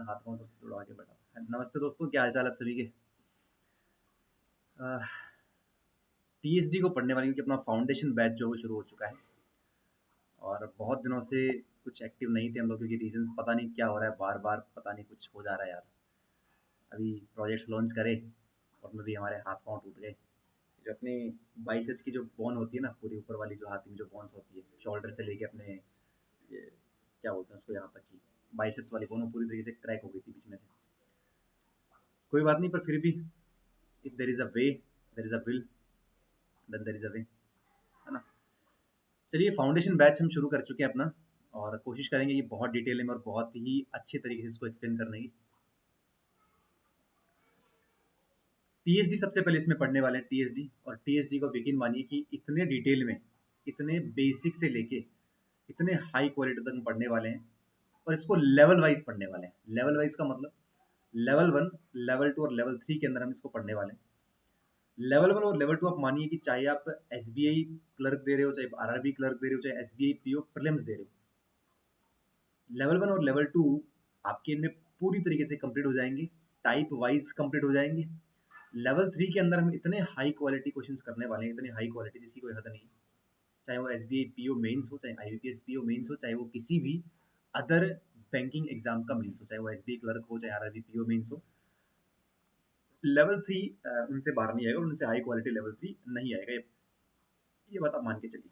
अपना हाथ पाँव सब जुड़वा के बैठा। नमस्ते दोस्तों, क्या हाल चाल आप सभी के। टीएसडी को पढ़ने वाले, क्योंकि अपना फाउंडेशन बैच जो है वो शुरू हो चुका है और बहुत दिनों से कुछ एक्टिव नहीं थे हम लोग, क्योंकि रीजंस पता नहीं क्या हो रहा है, बार बार पता नहीं कुछ हो जा रहा है यार। अभी प्रोजेक्ट्स लॉन्च करे और में भी हमारे हाथ पाँव टूट गए। जो अपनी बाइसेप्स की जो बोन होती है ना, पूरी ऊपर वाली जो हाथ में जो बोन्स होती है, शोल्डर से लेके अपने ये क्या बोलते हैं उसको, यहाँ तक की बाइसेप्स वाली बोन पूरी तरीके से क्रैक हो गई थी बीच में से। कोई बात नहीं, पर फिर भी if there is a way, there is a will, then there is a way, है ना। चलिए, फाउंडेशन बैच हम शुरू कर चुके हैं अपना, और कोशिश करेंगे ये बहुत डिटेल में और बहुत ही अच्छे तरीके से इसको एक्सप्लेन करने की। टीएसडी सबसे पहले इसमें पढ़ने वाले हैं, टीएसडी। और टीएसडी को यकीन मानिए कि इतने डिटेल में, इतने बेसिक से लेके इतने हाई क्वालिटी तक हम पढ़ने वाले हैं, और इसको लेवल वाइज पढ़ने वाले हैं। लेवल वाइज का मतलब लेवल 1, लेवल 2 और लेवल 3 के अंदर हम इसको पढ़ने वाले हैं। लेवल 1 और लेवल 2 आप मानिए कि चाहे आप एसबीआई क्लर्क दे रहे हो, चाहे आरआरबी क्लर्क दे रहे हो, चाहे एसबीआई पीओ प्रीलिम्स दे रहे हो, लेवल 1 और लेवल 2 आपके इनमें पूरी तरीके से कंप्लीट हो जाएंगे, टाइप वाइज कंप्लीट हो जाएंगे। लेवल 3 के अंदर हम इतने हाई क्वालिटी क्वेश्चंस करने वाले हैं, इतने हाई क्वालिटी जिसकी कोई हद नहीं है। चाहे वो एसबीआई पीओ मेंस हो, चाहे आईबीपीएस पीओ मेंस हो, चाहे वो किसी भी अदर बैंकिंग एग्जाम का मेंस हो, चाहे वो एसबीआई क्लर्क हो, चाहे आरआरबी पीओ मेंस हो, लेवल 3 उनसे बाहर नहीं आएगा और उनसे हाई क्वालिटी लेवल 3 नहीं आएगा। ये बात आप मान के चलिए।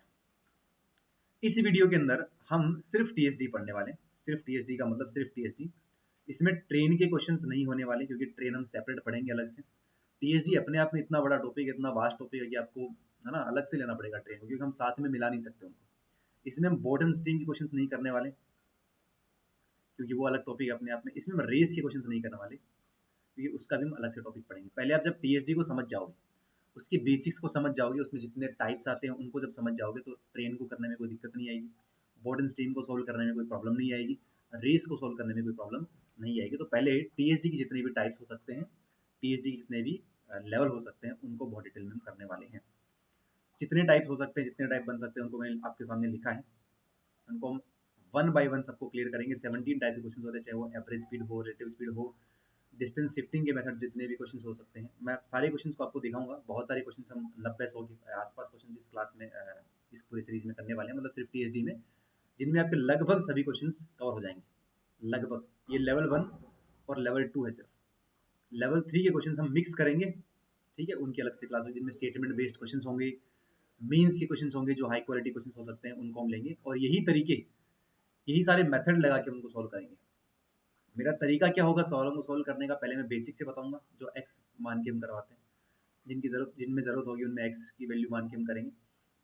इस वीडियो के अंदर हम सिर्फ टीएसडी पढ़ने वाले हैं। सिर्फ टीएसडी का मतलब सिर्फ टीएसडी। इसमें ट्रेन के क्वेश्चंस नहीं होने वाले, क्योंकि ट्रेन हम सेपरेट पढ़ेंगे अलग से। टीएसडी अपने आप में इतना बड़ा टॉपिक है, इतना वास्ट टॉपिक है कि आपको, है ना, अलग से लेना पड़ेगा ट्रेन, क्योंकि हम साथ में मिला नहीं सकते उनको। इसमें हम बोर्ड एंड स्ट्रीम के क्वेश्चंस नहीं करने वाले, क्योंकि वो अलग टॉपिक है अपने आप में। इसमें हम रेस के क्वेश्चंस नहीं करने वाले, क्योंकि उसका भी हम अलग से टॉपिक पढ़ेंगे। पहले आप जब टीएसडी को समझ जाओगे, उसके बेसिक्स को समझ जाओगे, उसमें जितने टाइप्स आते हैं उनको जब समझ जाओगे, तो ट्रेन को करने में कोई दिक्कत नहीं आएगी, बोर्ड एंड स्ट्रीम को सोल्व करने में कोई प्रॉब्लम नहीं आएगी, रेस को सोल्व करने में कोई प्रॉब्लम नहीं आएगी। तो पहले टीएसडी की जितने भी टाइप्स हो सकते हैं, टीएसडी के जितने भी लेवल हो सकते हैं, उनको बहुत डिटेल में हम करने वाले हैं। जितने टाइप्स हो सकते हैं, जितने टाइप बन सकते हैं, उनको मैंने आपके सामने लिखा है। उनको हम वन बाय वन सबको क्लियर करेंगे। 17 टाइप के क्वेश्चन होते हैं, चाहे वो एवरेज स्पीड हो, रिलेटिव स्पीड हो, डिस्टेंस शिफ्टिंग के मेथड, जितने भी क्वेश्चंस हो सकते हैं, मैं सारे क्वेश्चंस को आपको दिखाऊंगा। बहुत सारे क्वेश्चंस हम 90-100 के आसपास क्वेश्चंस इस क्लास में, इस पूरी सीरीज में करने वाले हैं, मतलब सिर्फ टीएसडी में, जिनमें आपके लगभग सभी क्वेश्चंस कवर हो जाएंगे। लगभग। ये लेवल 1 और लेवल 2 है सिर्फ। लेवल 3 के क्वेश्चंस हम मिक्स करेंगे, ठीक है, उनकी अलग से क्लास होगी, जिनमें स्टेटमेंट बेस्ड क्वेश्चंस होंगे, मीन्स के क्वेश्चंस होंगे, जो हाई क्वालिटी क्वेश्चंस हो सकते हैं, उनको हम लेंगे, और यही सारे मेथड लगा के उनको सॉल्व करेंगे। मेरा तरीका क्या होगा सवालों को सॉल्व करने का, पहले मैं बेसिक से बताऊंगा, जो एक्स मान के हम करवाते हैं, जिनमें जरूरत होगी उनमें एक्स की वैल्यू मान के हम करेंगे।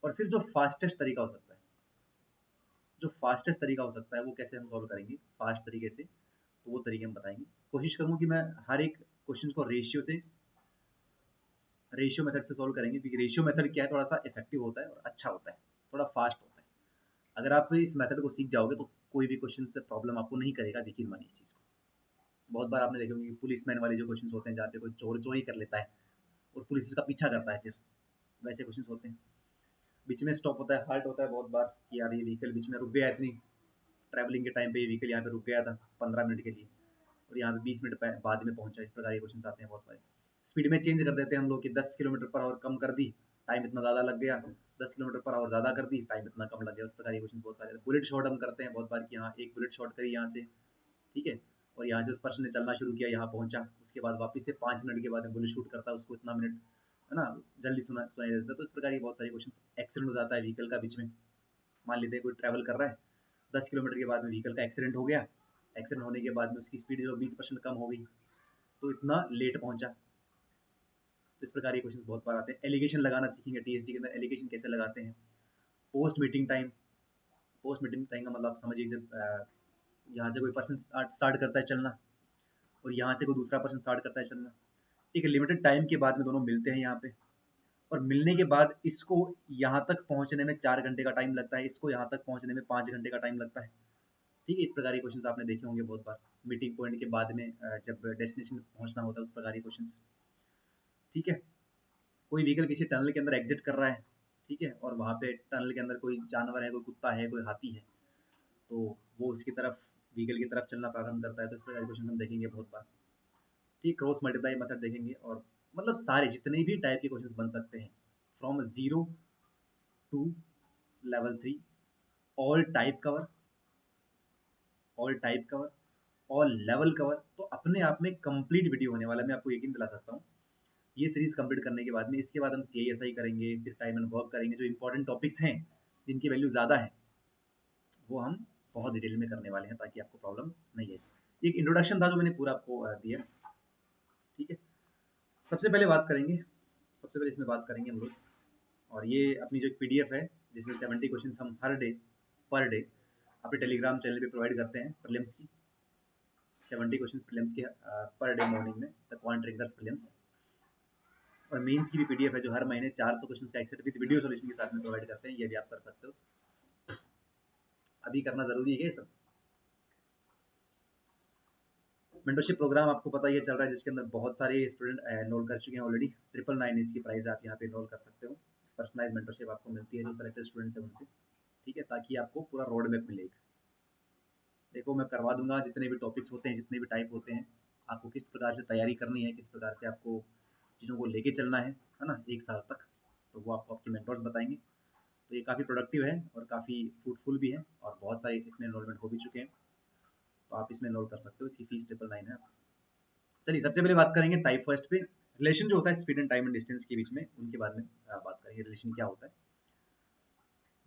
और फिर जो फास्टेस्ट तरीका हो सकता है, वो कैसे हम सॉल्व करेंगे फास्ट तरीके से, तो वो तरीके हम बताएंगे। कोशिश करूंगा कि मैं हर एक क्वेश्चन को रेशियो मेथड से सॉल्व करेंगे, क्योंकि रेशियो मेथड क्या है, थोड़ा सा इफेक्टिव होता है और अच्छा होता है, थोड़ा फास्ट होता है। अगर आप इस मेथड को सीख जाओगे तो कोई भी क्वेश्चन से प्रॉब्लम आपको नहीं करेगा, यकीन मानिए इस चीज़ को। बहुत बार आपने देखा होगा कि पुलिसमैन वाले जो क्वेश्चंस होते हैं, जहाँ पे कोई चोर चोरी कर लेता है और पुलिस इसका पीछा करता है, फिर वैसे क्वेश्चंस होते हैं। बीच में स्टॉप होता है, हाल्ट होता है बहुत बार, कि यार ये व्हीकल बीच में रुक गया, इतनी ट्रैवलिंग के टाइम पे ये व्हीकल यहाँ पे रुक गया था 15 मिनट के लिए, और यहाँ पे 20 मिनट बाद में पहुंचा। इस प्रकार के क्वेश्चन आते हैं बहुत बार। स्पीड में चेंज कर देते हैं हम लोग कि 10 किलोमीटर पर आवर कम कर दी, टाइम इतना ज़्यादा लग गया, 10 किलोमीटर पर आवर ज़्यादा कर दी, टाइम इतना कम लग गया। उस प्रकार के क्वेश्चन बहुत सारे। बुलेट शॉट हम करते हैं बहुत बार, कि यहाँ एक बुलेट शॉट करी यहाँ से, ठीक है, और यहाँ से उस पर्सन ने चलना शुरू किया, यहाँ पहुंचा, उसके बाद वापस से 5 मिनट के बाद में बुलेट शूट करता है, उसको इतना मिनट, है ना, जल्दी सुनाई देता है। तो इस प्रकार के बहुत सारे क्वेश्चन। एक्सीडेंट हो जाता है व्हीकल का बीच में, मान लेते हैं कोई ट्रैवल कर रहा है, 10 किलोमीटर के बाद में व्हीकल का एक्सीडेंट हो गया, एक्सीडेंट होने के बाद में उसकी स्पीड जो 20% कम हो गई, तो इतना लेट पहुंचा। तो इस प्रकार के क्वेश्चन बहुत बार आते हैं। एलिगेशन लगाना सीखेंगे टीएसडी के अंदर, एलिगेशन कैसे लगाते हैं। Post meeting time, post meeting time का मतलब आप समझिए, जब यहाँ से कोई पर्सन स्टार्ट करता है चलना, और यहाँ से कोई दूसरा पर्सन स्टार्ट करता है चलना, एक लिमिटेड टाइम के बाद में दोनों मिलते हैं यहाँ पे, और मिलने के बाद इसको यहाँ तक पहुँचने में 4 घंटे का टाइम लगता है, इसको यहाँ तक पहुँचने में 5 घंटे का टाइम लगता है, ठीक है। इस प्रकार के क्वेश्चन आपने देखे होंगे बहुत बार, मीटिंग पॉइंट के बाद में जब डेस्टिनेशन पहुँचना होता है, उस प्रकार के क्वेश्चन, ठीक है। कोई व्हीकल किसी टनल के अंदर एग्जिट कर रहा है, ठीक है, और वहाँ पे टनल के अंदर कोई जानवर है, कोई कुत्ता है, कोई हाथी है, तो वो उसकी तरफ व्हीकल की तरफ चलना प्रारंभ करता है, तो इस प्रकार के क्वेश्चन हम देखेंगे बहुत बार। ठीक, क्रॉस मल्टीप्लाई मेथड देखेंगे, और मतलब सारे जितने भी टाइप के क्वेश्चंस बन सकते हैं from 0 to level 3, all type cover, all type cover, all level cover, तो अपने आप में कंप्लीट वीडियो होने वाला है, मैं आपको यकीन दिला सकता हूँ। ये सीरीज कंप्लीट करने के बाद में, इसके बाद हम CISI करेंगे, फिर टाइम एंड वर्क करेंगे, जो इंपॉर्टेंट टॉपिक्स हैं जिनकी वैल्यू ज़्यादा है वो हम बहुत डिटेल में करने वाले हैं, ताकि आपको प्रॉब्लम नहीं है। एक इंट्रोडक्शन था जो मैंने पूरा आपको दिया, ठीक है। सबसे पहले बात करेंगे, सबसे पहले इसमें बात करेंगे हम लोग, और ये अपनी जो एक PDF है जिसमें 70 क्वेश्चन हम हर डे पर डे अपने टेलीग्राम चैनल पे प्रोवाइड करते हैं प्रीलिम्स की। 70 क्वेश्चन प्रीलिम्स के पर डे मॉर्निंग में, द क्वांट ट्रिगर्स प्रीलिम्स। और मेंस की भी PDF है जो हर महीने 400 क्वेश्चन का एक सेट विद वीडियो सॉल्यूशन के साथ में प्रोवाइड करते हैं, ये भी आप कर सकते हो। अभी करना जरूरी है ये सब। मेंटरशिप प्रोग्राम आपको पता ही है चल रहा है, जिसके अंदर बहुत सारे स्टूडेंट एनरोल कर चुके हैं ऑलरेडी। 999 इसकी प्राइस है, आप यहाँ पे एनरोल कर सकते हो। पर्सनलाइज मेंटरशिप आपको मिलती है जो सेलेक्टेड स्टूडेंट्स है उनसे, ठीक है, ताकि आपको पूरा रोड मैप मिलेगा। देखो मैं करवा दूंगा, जितने भी टॉपिक्स होते हैं, जितने भी टाइप होते हैं, आपको किस प्रकार से तैयारी करनी है, किस प्रकार से आपको चीज़ों को लेके चलना है ना, 1 साल तक, तो वो आपको आपके मेंटर्स बताएंगे। तो ये काफ़ी प्रोडक्टिव है और काफ़ी फ्रूटफुल भी है, और बहुत सारे इसमें एनरोलमेंट हो भी चुके हैं, तो आप इसमें एनरोल कर सकते हो। इसकी फीस 999 है। चलिए सबसे पहले बात करेंगे टाइप फर्स्ट पे, रिलेशन जो होता है speed and time and distance के बीच में, उनके बारे में बात करेंगे, रिलेशन क्या होता है।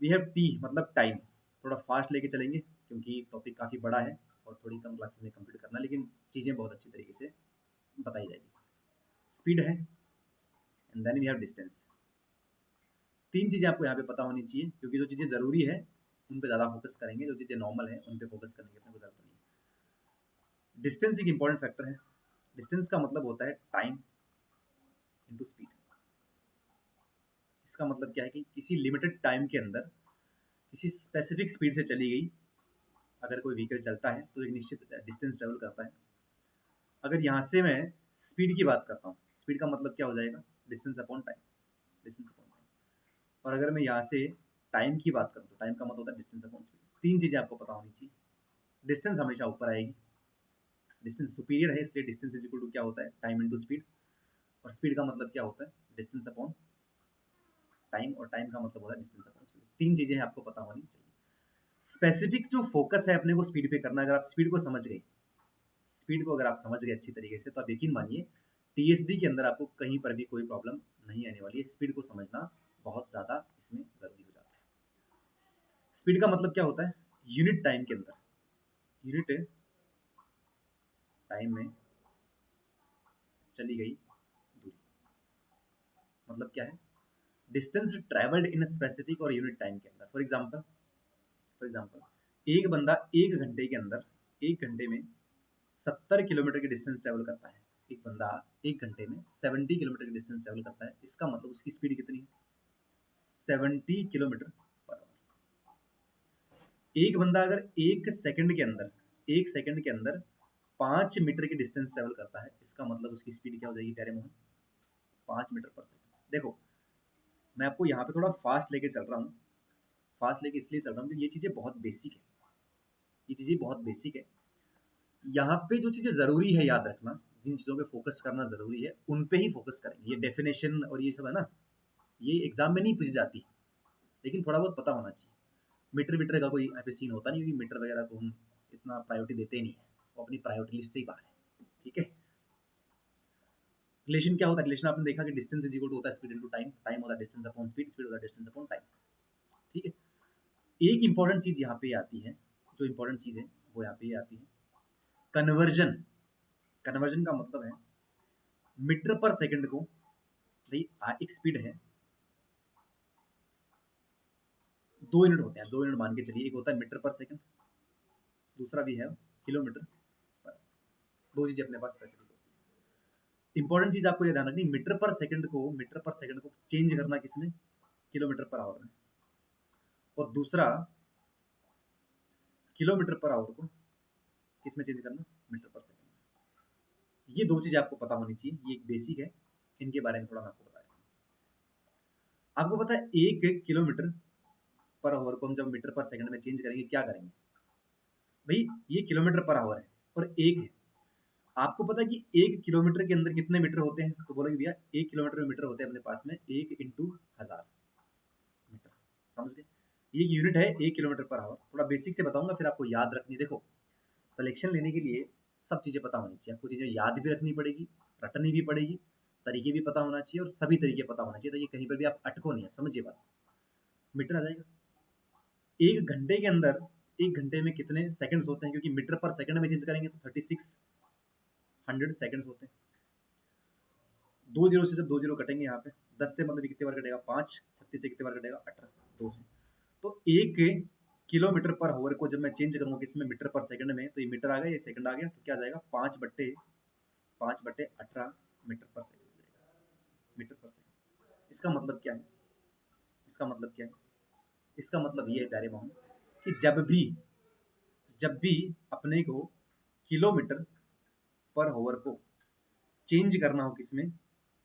वी हैव टी मतलब टाइम, थोड़ा फास्ट लेके चलेंगे क्योंकि टॉपिक काफ़ी बड़ा है और थोड़ी कम क्लासेस में कंप्लीट करना, लेकिन चीज़ें बहुत अच्छी तरीके से बताई जाएगी। स्पीड है, and then we have distance. 3 चीज़ें आपको यहाँ पे पता होनी चाहिए, क्योंकि जो चीज़ें ज़रूरी है उन पे ज़्यादा फोकस करेंगे, जो चीज़ें नॉर्मल है उन पे फोकस करने की अपने को जरूरत नहीं है। डिस्टेंस एक इंपॉर्टेंट फैक्टर है। डिस्टेंस का मतलब होता है टाइम इंटू स्पीड। इसका मतलब क्या है कि किसी लिमिटेड टाइम के अंदर किसी स्पेसिफिक स्पीड से चली गई अगर कोई व्हीकल चलता है तो एक निश्चित डिस्टेंस ट्रेवल करता है। अगर यहाँ से मैं स्पीड की बात करता हूँ, स्पीड का मतलब क्या हो जाएगा, distance upon time, distance upon time. और अगर मैं यहाँ से टाइम की बात करूँ तो टाइम का मतलब होता है डिस्टेंस अपॉन स्पीड। 3 चीज़ें आपको पता होनी चाहिए। डिस्टेंस हमेशा ऊपर आएगी, डिस्टेंस सुपीरियर है, इसलिए डिस्टेंस इज इक्वल टू क्या होता है, टाइम इंटू स्पीड। और स्पीड का मतलब क्या होता है, डिस्टेंस अपॉन टाइम, और टाइम का मतलब होता है डिस्टेंस अपॉन स्पीड। 3 चीज़ें आपको पता होनी चाहिए। स्पेसिफिक जो फोकस है अपने को स्पीड पे करना, अगर आप स्पीड को समझ गए, स्पीड को अगर आप समझ गए अच्छी तरीके से, तो आप यकीन मानिए TSD के अंदर आपको कहीं पर भी कोई प्रॉब्लम नहीं आने वाली है। स्पीड को समझना बहुत ज़्यादा इसमें ज़रूरी हो जाता है। स्पीड का मतलब क्या होता है, यूनिट टाइम के अंदर, यूनिट टाइम में चली गई दूरी, मतलब क्या है, डिस्टेंस ट्रेवल्ड इन स्पेसिफिक और यूनिट टाइम के अंदर। फॉर एग्जांपल एक बंदा 1 घंटे के अंदर, 1 घंटे में 70 किलोमीटर की डिस्टेंस ट्रेवल करता है। एक बंदा 1 घंटे में 70 किलोमीटर की डिस्टेंस ट्रेवल करता है, इसका मतलब उसकी स्पीड कितनी है, 70 किलोमीटर पर आवर। एक बंदा अगर 1 सेकंड के अंदर, 1 सेकंड के अंदर 5 मीटर की डिस्टेंस ट्रेवल करता है, इसका मतलब उसकी स्पीड क्या हो जाएगी प्यारे मोहन, 5 मीटर पर सेकंड। देखो मैं आपको यहाँ पे थोड़ा फास्ट लेके चल रहा हूँ, फास्ट लेके इसलिए चल रहा हूँ क्योंकि ये चीज़ें बहुत बेसिक है, ये चीज़ें बहुत बेसिक है। यहाँ पे जो चीज़ें ज़रूरी है याद रखना, जिन चीज़ों पे फोकस करना ज़रूरी है उन पे ही फोकस करेंगे। ये डेफिनेशन और ये सब है ना, ये एग्जाम में नहीं पूछी जाती, लेकिन थोड़ा बहुत पता होना चाहिए। मीटर वीटर का कोई यहाँ पे सीन होता नहीं, क्योंकि मीटर वगैरह को हम इतना प्रायोरिटी देते ही नहीं है, वो अपनी प्रायोरिटी लिस्ट से ही बाहर है, ठीक है। रिलेशन क्या होता है, रिलेशन आपने देखा कि डिस्टेंस इज इक्वल टू होता है स्पीड इनटू टाइम, टाइम होता है डिस्टेंस अपॉन स्पीड, स्पीड होता है डिस्टेंस अपॉन टाइम, ठीक है। एक इंपॉर्टेंट चीज यहाँ पे आती है, जो इंपॉर्टेंट चीज है वो यहाँ पे आती है, कन्वर्जन। कन्वर्जन का मतलब है मीटर पर सेकंड को, भाई एक स्पीड है, 2 यूनिट होते हैं, 2 यूनिट मान के चलिए, एक होता है मीटर पर सेकंड, दूसरा भी है किलोमीटर पर। 2 चीजें अपने पास स्पेसिफिक होती है। इंपॉर्टेंट चीज आपको ये ध्यान रखनी, मीटर पर सेकंड को चेंज करना किसने, किलोमीटर पर आवर में, और दूसरा किलोमीटर पर आवर को किसमें चेंज करना, मीटर पर सेकंड। ये 2 चीजें आपको पता होनी चाहिए, ये एक बेसिक है, इनके बारे में थोड़ा मैं आपको बताया। आपको पता है 1 किलोमीटर पर आवर को हम जब मीटर पर सेकंड में चेंज करेंगे क्या करेंगे, भाई ये किलोमीटर पर आवर है और एक है। आपको पता है कि 1 किलोमीटर के अंदर कितने मीटर होते हैं? तो बोलोगे भैया 1 किलोमीटर में मीटर होते हैं अपने पास में 1 × 1000 मीटर। समझ गए? ये यूनिट है 1 किलोमीटर पर आवर। थोड़ा बेसिक से बताऊंगा, फिर आपको याद रखनी। देखो, सिलेक्शन लेने के लिए सब चीजें पता होनी चाहिए। आपको चीजें याद भी रखनी पड़ेगी, रटनी भी पड़ेगी, तरीके भी पता होना चाहिए और सभी तरीके पता होना चाहिए, ताकि कहीं पर भी आप अटको नहीं। समझिए बात। मीटर आ जाएगा। 1 घंटे के अंदर, 1 घंटे में कितने सेकंड्स होते हैं? क्योंकि मीटर पर सेकंड में चेंज करेंगे तो 3600 सेकंड्स होते हैं। 2 जीरो से जब 2 जीरो कटेंगे यहाँ पे, 10 से मतलब कितने बार कटेगा? 5। 36 से कितने बार कटेगा? 18। 2 से। तो 1 किलोमीटर पर आवर को जब मैं चेंज करूंगा किसमें? मीटर पर सेकंड में, तो ये मीटर आ गया, ये सेकंड आ गया, तो क्या आ जाएगा? 5/18 मीटर पर सेकंड। मीटर पर सेकंड। इसका मतलब क्या है? इसका मतलब क्या है? इसका मतलब ये है प्यारे मोहन, कि जब भी अपने को किलोमीटर पर आवर को चेंज करना हो किसमें?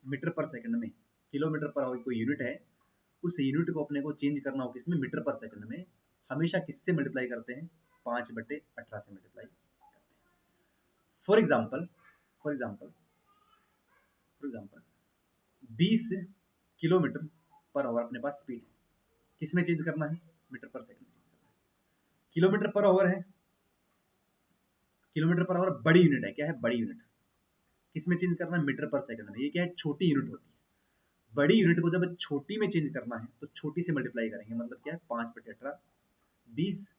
मीटर पर सेकंड में। किलोमीटर पर आवर कोई यूनिट है, उस यूनिट को अपने को चेंज करना हो किसमें? मीटर पर सेकंड में। हमेशा किससे मल्टीप्लाई करते हैं? 5/18 से मल्टीप्लाई करते हैं। For example for example for example 20 kilometre per our अपने पास स्पीड है। किसमें चेंज करना है? मीटर पर सेकंड में चेंज करना है। किलोमीटर पर आवर है। किलोमीटर पर आवर बड़ी यूनिट है। क्या है? बड़ी यूनिट। किसमें चेंज करना है? मीटर पर सेकंड में। ये क्या है? छोटी यूनिट होती है। बड़ी यूनिट को जब छोटी में चेंज करना है तो छोटी से मल्टीप्लाई करेंगे। मतलब क्या है? 5/18। 20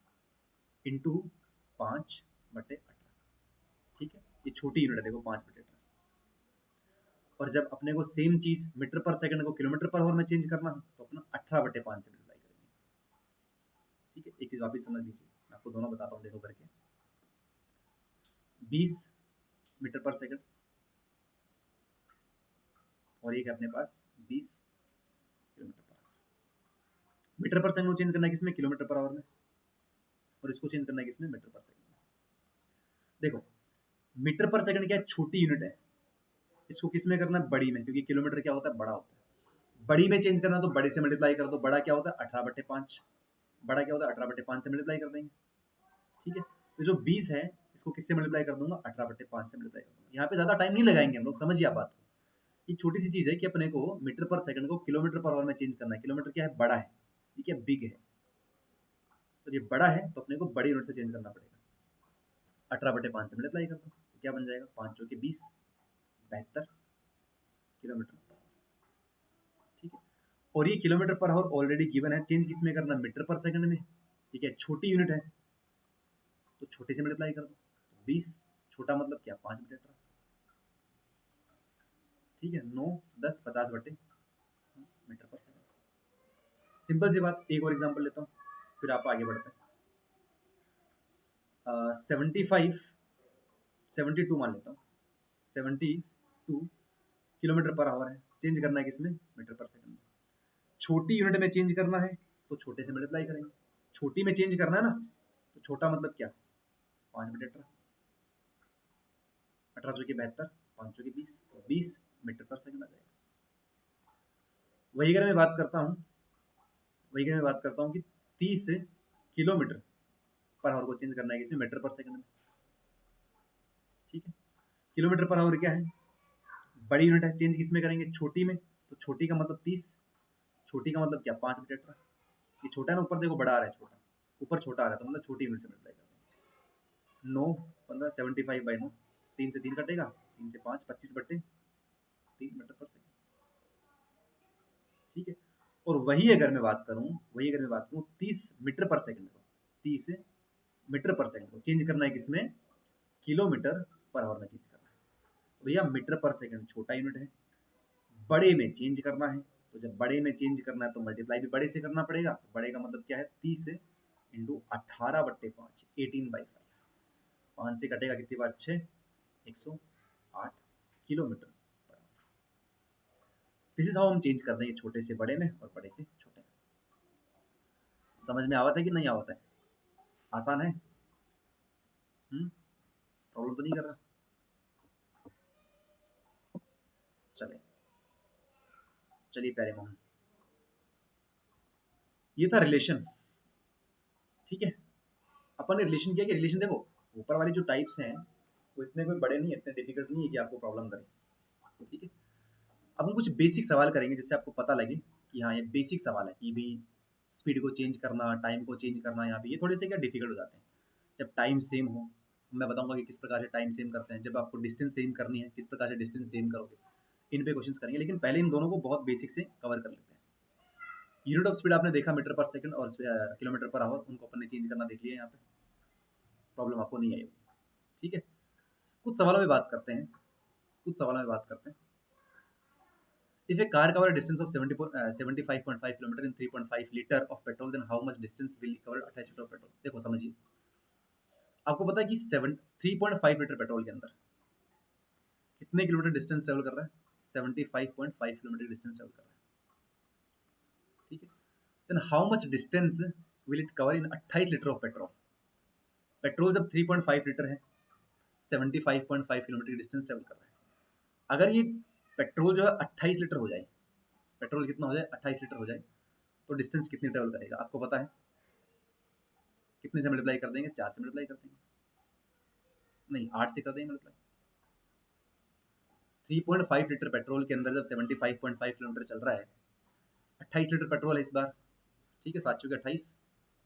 × 5/18। ठीक है, ये छोटी यूनिट है, देखो 5/18। और जब अपने को सेम चीज मीटर पर सेकंड को किलोमीटर पर आवर में चेंज करना है तो अपना 18/5 से मल्टीप्लाई करेंगे। ठीक है, एक चीज वापिस समझ लीजिए, मैं आपको दोनों बताता हूँ, देखो करके। 20 मीटर पर सेकंड और एक है अपने पास 20 किलोमीटर पर आवर। मीटर पर सेकंड को चेंज करना है किसमें? किलोमीटर पर आवर में। और इसको चेंज करना है किसमें? मीटर पर सेकंड में। देखो, मीटर पर सेकंड क्या है? छोटी यूनिट है। इसको किसमें करना है? बड़ी में, क्योंकि किलोमीटर क्या होता है? बड़ा होता है। बड़ी में चेंज करना तो बड़े से मल्टीप्लाई कर दो। बड़ा क्या होता है? 18/5। बड़ा क्या होता है? 18/5 से मल्टीप्लाई कर देंगे। ठीक है, तो जो 20 है इसको किससे मल्टीप्लाई कर दूंगा? 18/5 से मल्टीप्लाई कर दूंगा। यहाँ पे ज्यादा टाइम नहीं लगाएंगे हम लोग, समझिए आप बात को। ये छोटी सी चीज है कि अपने को मीटर पर सेकंड को किलोमीटर पर आवर में चेंज करना है। किलोमीटर क्या है? बड़ा है। ये क्या? बिग है। तो ये बड़ा है तो अपने को बड़ी यूनिट से चेंज करना पड़ेगा। 18/5 से मल्टीप्लाई कर दो तो क्या बन जाएगा? 5 चौके 20, 72 किलोमीटर पर आवर। ठीक है, और ये kilometre per our already given है। चेंज किसमें करना? मीटर पर सेकंड में। ठीक है, छोटी यूनिट है तो छोटे से मल्टीप्लाई कर दो। तो 20, छोटा मतलब क्या? 5/18। ठीक है, 9, 10, 50/मीटर पर सेकंड। सिंपल सी बात। एक और एग्जांपल लेता हूँ, फिर आप आगे बढ़ते हैं। 72 मान लेता हूँ। 72 किलोमीटर पर आवर है। चेंज करना है किसमें? मीटर पर सेकंड में। छोटी यूनिट में चेंज करना है तो छोटे से मल्टीप्लाई करेंगे। छोटी में चेंज करना है ना, तो छोटा मतलब क्या? 5/18। 18 चौके 72, 5 चौके 20, तो 20 मीटर पर सेकंड आ जाएगा। वही अगर मैं बात करता हूँ कि 30 किलोमीटर पर आवर को चेंज करना है किसी मीटर पर सेकंड में। ठीक है, किलोमीटर पर आवर क्या है? बड़ी यूनिट है। चेंज किसमें करेंगे? छोटी में। तो छोटी का मतलब 30। छोटी का मतलब क्या? 5/18। ये छोटा है ना, ऊपर देखो बड़ा आ रहा है, छोटा ऊपर छोटा आ रहा है, तो मतलब छोटी यूनिट से मल्टीप्लाई करते हैं। 9, 15, 75/9। 3 से 3 कटेगा, 3 से 5, 25/3 मीटर पर सेकंड। ठीक है, और वही अगर मैं बात करूँ 30 मीटर पर सेकंड को, 30 मीटर पर सेकंड को चेंज करना है किसमें? किलोमीटर पर आवर में चेंज करना है। तो भैया मीटर पर सेकंड छोटा यूनिट है, बड़े में चेंज करना है। तो जब बड़े में चेंज करना है तो मल्टीप्लाई भी बड़े से करना पड़ेगा। तो बड़े का मतलब क्या है? 30 × 18/5, 18/5। 5 से कटेगा कितनी बार? 6, 108 kilometre per our. This is how हम चेंज करते हैं छोटे से बड़े में और बड़े से छोटे में। समझ में आवत है कि नहीं आवत है? आसान है? प्रॉब्लम तो नहीं कर रहा? चले, चलिए प्यारे मोहन, ये था रिलेशन। ठीक है, अपन ने रिलेशन किया कि रिलेशन देखो ऊपर वाले जो टाइप्स हैं वो इतने कोई बड़े नहीं है, इतने डिफिकल्ट नहीं है कि आपको प्रॉब्लम करें। ठीक है, अब हम कुछ बेसिक सवाल करेंगे जिससे आपको पता लगे कि हाँ ये बेसिक सवाल है कि भी स्पीड को चेंज करना, टाइम को चेंज करना, यहाँ पे ये थोड़े से क्या डिफिकल्ट हो जाते हैं। जब टाइम सेम हो, मैं बताऊंगा कि किस प्रकार से टाइम सेम करते हैं। जब आपको डिस्टेंस सेम करनी है, किस प्रकार से डिस्टेंस सेम करोगे, इन पे क्वेश्चंस करेंगे। लेकिन पहले इन दोनों को बहुत बेसिक से कवर कर लेते हैं। यूनिट ऑफ स्पीड आपने देखा मीटर पर सेकंड और किलोमीटर पर आवर, उनको अपन ने चेंज करना देख लिया, यहाँ पे प्रॉब्लम आपको नहीं आई। ठीक है, कुछ सवालों में बात करते हैं, कुछ सवालों में बात करते हैं। If a car cover a distance of 75.5 km in 3.5 liter of petrol, then how much distance will cover 28 liter of petrol? देखो समझिए, आपको पता है कि 3.5 लीटर पेट्रोल के अंदर कितने किलोमीटर डिस्टेंस ट्रेवल कर रहा है? 75.5 किलोमीटर डिस्टेंस ट्रेवल कर रहा है। ठीक है, then how much distance will it cover in 28 litre of petrol? Petrol जब 3.5 लीटर है, 75.5 किलोमीटर की डिस्टेंस ट्रेवल कर रहा है। अगर ये पेट्रोल जो है 28 लीटर हो जाए, पेट्रोल कितना हो जाए? 28 लीटर हो जाए, तो डिस्टेंस कितनी ट्रेवल करेगा आपको पता है? कितने से मल्टीप्लाई कर देंगे? 4 से मल्टीप्लाई कर देंगे, नहीं 8 से कर देंगे मल्टीप्लाई। 3.5 लीटर पेट्रोल के अंदर जब 75.5 किलोमीटर चल रहा है, 28 लीटर पेट्रोल है इस बार। ठीक है, 7 चौके 28,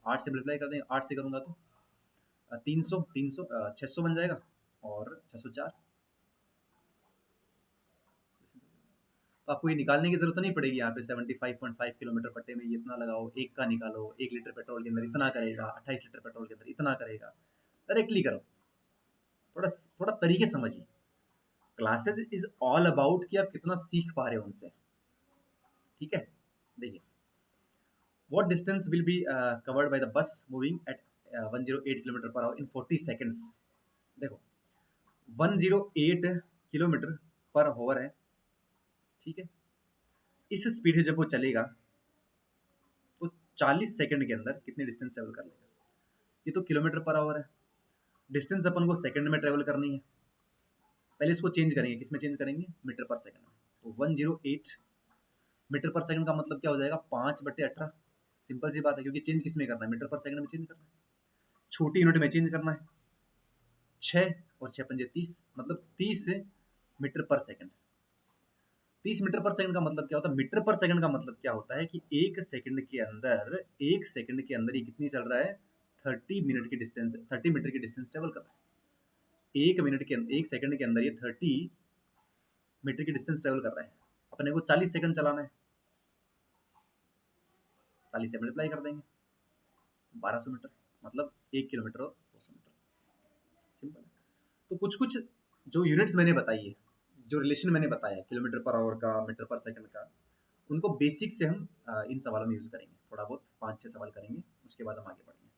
8 से मल्टीप्लाई कर देंगे। 8 से करूंगा तो 300, 600 बन जाएगा, और 604। तो आपको ये निकालने की जरूरत नहीं पड़ेगी यहाँ पे 75.5 किलोमीटर पट्टे में ये इतना लगाओ, एक का निकालो, 1 लीटर पेट्रोल के अंदर इतना करेगा, 28 लीटर पेट्रोल के अंदर इतना करेगा। डायरेक्टली करो, थोड़ा थोड़ा तरीके समझिए। क्लासेस इज ऑल अबाउट कि आप कितना सीख पा रहे हो उनसे। ठीक है, देखिए, what distance will be covered by the bus moving at 108 kilometre per our in 40 seconds? देखो 108 किलोमीटर पर आवर है। ठीक है, इस स्पीड से जब वो चलेगा तो 40 सेकंड के अंदर कितनी डिस्टेंस ट्रेवल कर लेगा? ये तो किलोमीटर पर आवर है, डिस्टेंस अपन को सेकंड में ट्रेवल करनी है। पहले इसको चेंज करेंगे, किसमें चेंज करेंगे? मीटर पर सेकंड में। तो 108 मीटर पर सेकंड का मतलब क्या हो जाएगा? 5/18। सिंपल सी बात है, क्योंकि चेंज किसमें करना है? मीटर पर सेकंड में चेंज करना है, छोटी यूनिट में चेंज करना है। 6 और 6 पंजे 30, मतलब 30 मीटर पर सेकंड। 30 मीटर पर सेकंड का मतलब क्या होता है? मीटर पर सेकंड का मतलब क्या होता है कि एक सेकंड के अंदर, एक सेकंड के अंदर ये कितनी चल रहा है? 30 मिनट की डिस्टेंस, 30 मीटर की डिस्टेंस ट्रेवल कर रहा है। एक मिनट के अंदर, एक सेकंड के अंदर ये 30 मीटर की डिस्टेंस ट्रेवल कर रहा है। अपने को 40 सेकंड चलाना है, 40 से मल्टीप्लाई कर देंगे, 1200 मीटर, मतलब 1 किलोमीटर और 200 मीटर। सिंपल है। तो कुछ कुछ जो यूनिट्स मैंने बताई है, जो रिलेशन मैंने बताया है किलोमीटर पर आवर का, मीटर पर सेकंड का, उनको बेसिक से हम इन सवालों में यूज करेंगे। थोड़ा बहुत 5-6 सवाल करेंगे, उसके बाद हम आगे बढ़ेंगे।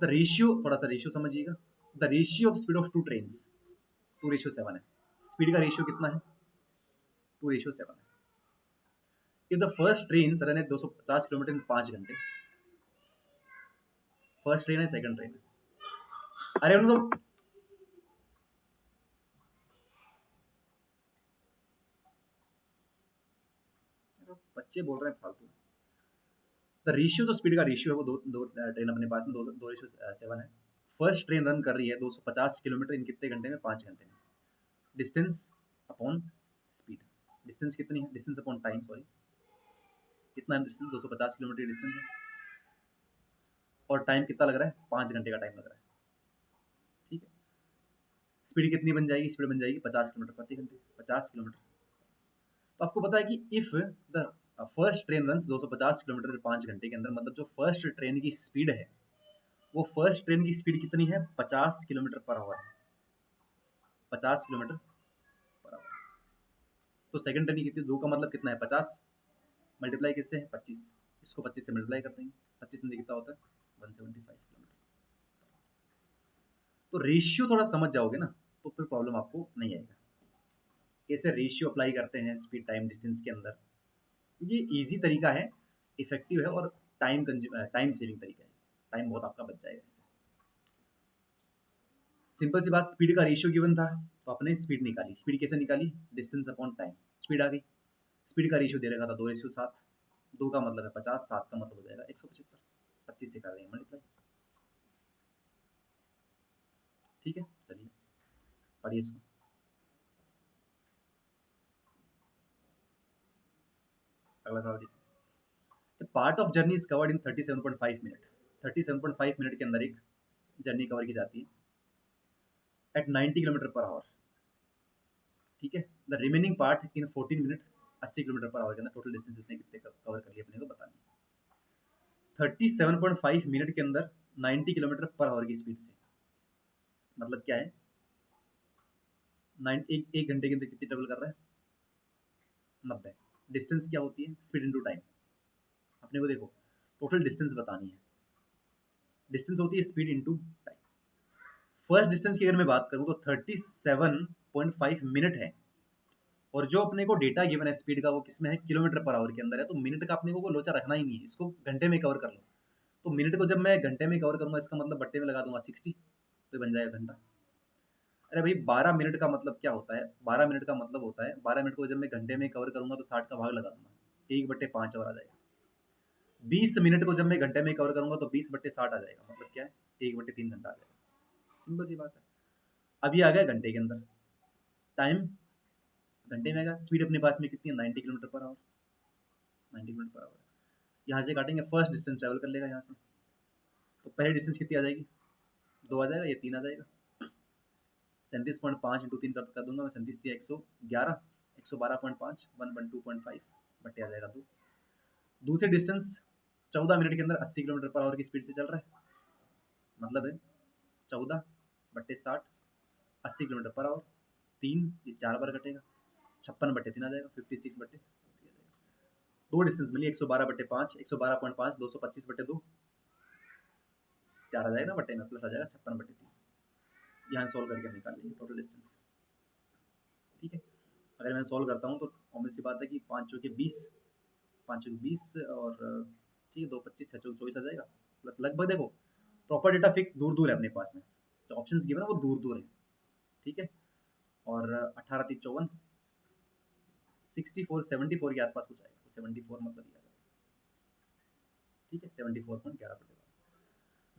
द रेशियो, थोड़ा सा रेशियो समझिएगा। The ratio of speed of two train 2:7 है। स्पीड का रेशियो कितना है? 2:7 है। If the first train run at 250 kilometre in 5 घंटे, फर्स्ट ट्रेन है, सेकंड ट्रेन है। अरे उनको बच्चे बोल रहे हैं फालतू। द रेशियो, तो स्पीड का रेशियो है वो, दो ट्रेन अपने पास में 2:7 है। फर्स्ट ट्रेन रन कर रही है 250 किलोमीटर इन कितने घंटे में? 5 घंटे में। डिस्टेंस अपॉन स्पीड, डिस्टेंस कितनी है? डिस्टेंस अपॉन टाइम, सॉरी, कितना है डिस्टेंस? 250 किलोमीटर की डिस्टेंस है, और टाइम कितना लग रहा है? 5 घंटे का टाइम लग रहा है। ठीक है, स्पीड कितनी बन जाएगी? स्पीड बन जाएगी 50 किलोमीटर प्रति घंटे, 50 किलोमीटर। तो आपको पता है कि if the first train run 250 kilometre 5 घंटे के अंदर, मतलब जो फर्स्ट ट्रेन की स्पीड है, वो फर्स्ट ट्रेन की स्पीड कितनी है? 50 kilometre per our, 50 kilometre per our. तो सेकंड ट्रेन की कितनी? 2 का मतलब कितना है? 50, मल्टीप्लाई किससे है? 25। इसको 25 से मल्टीप्लाई कर देंगे, 25 से कितना होता है? 175 किलोमीटर। तो रेशियो थोड़ा समझ जाओगे ना, तो फिर प्रॉब्लम आपको नहीं आएगा। कैसे रेशियो अप्लाई करते हैं स्पीड टाइम डिस्टेंस के अंदर, ये इजी तरीका है, इफेक्टिव है, और टाइम सेविंग तरीका है। टाइम बहुत आपका बच जाएगा इससे। सिंपल सी बात, स्पीड का रेशियो गिवन था, तो आपने स्पीड निकाली। स्पीड कैसे निकाली? डिस्टेंस अपॉन टाइम, स्पीड आ गई। स्पीड का रेशियो दे रखा था 2:7, 2 का मतलब है 50, 7 का मतलब हो जाएगा 175। 25 से कर देंगे मल्टीप्लाई। ठीक है, चलिए पढ़िए इसको। अगला सवाल देखिए, part of journey is covered in 37.5 minute. 37.5 minute के अंदर एक जर्नी कवर की जाती है एट 90 किलोमीटर पर आवर। ठीक है, the remaining part in 14 minute, 80 kilometre per our के अंदर टोटल डिस्टेंस इतने कितने कवर कर लिए अपने को बतानी है। 37.5 मिनट के अंदर 90 किलोमीटर पर आवर की स्पीड से, मतलब क्या है, एक घंटे के अंदर कितनी ट्रेवल कर रहा है, 90। डिस्टेंस क्या होती है, स्पीड इनटू टाइम। अपने को देखो टोटल डिस्टेंस बतानी है, डिस्टेंस होती है speed into time. First distance की अगर मैं बात करूं तो 37.5 मिनट है, और जो अपने को डेटा गिवन है स्पीड का वो किसमें है, किलोमीटर पर आवर के अंदर है, तो मिनट का अपने को लोचा रखना ही नहीं है, इसको घंटे में कवर कर लो। तो मिनट को जब मैं घंटे में कवर करूंगा, इसका मतलब बट्टे में लगा दूंगा 60, तो बन जाएगा घंटा। अरे भाई 12 मिनट का मतलब क्या होता है, 12 मिनट का मतलब होता है 12 मिनट को जब मैं घंटे में कवर करूंगा तो 60 का भाग लगा दूंगा, 1/5 और आ जाएगा। 20 मिनट को जब मैं घंटे में कवर करूंगा तो 20/60 आ जाएगा, मतलब क्या है, 1/3 घंटा आ जाएगा। सिंपल सी बात है। अभी आ गया घंटे के अंदर, टाइम घंटे में आएगा, स्पीड अपने पास में कितनी है, 90 kilometre per our, 90 kilometre per our. यहाँ से काटेंगे, फर्स्ट डिस्टेंस ट्रैवल कर लेगा यहाँ से, तो पहली डिस्टेंस कितनी आ जाएगी, 2 आ जाएगा, ये 3 आ जाएगा। 37.5 इंटू 3 कर दूंगा मैं, 37 थी 111, 112.5 112.5 बट्टे आ जाएगा 2। दूसरी डिस्टेंस 14 मिनट के अंदर 80 किलोमीटर पर आवर की स्पीड से चल रहा है, मतलब है 14/60, 80 किलोमीटर पर आवर, 3 ये 4 बार कटेगा, 56/3 आ जाएगा, 56/3 आ जाएगा। दो डिस्टेंस मिली, 112/5, 112.5, 225/2, 4 आ जाएगा ना बट्टे में, प्लस आ जाएगा 56/3। यहाँ सॉल्व करके हम निकाल लेंगे टोटल डिस्टेंस। ठीक है, अगर मैं सॉल्व करता हूँ तो ऑब्वियस सी बात है कि 5 चौके 20, 5 चौके 20 और ठीक है 2 25 6 चौके 24 आ जाएगा, प्लस लगभग देखो प्रॉपर डेटा फिक्स दूर दूर है अपने पास में, तो ऑप्शंस गिवन है वो दूर दूर है। ठीक है, और 18 3 54, 64 74 के आसपास कुछ आएगा, तो 74 मतलब ये आ जाएगा। ठीक है, 74.11।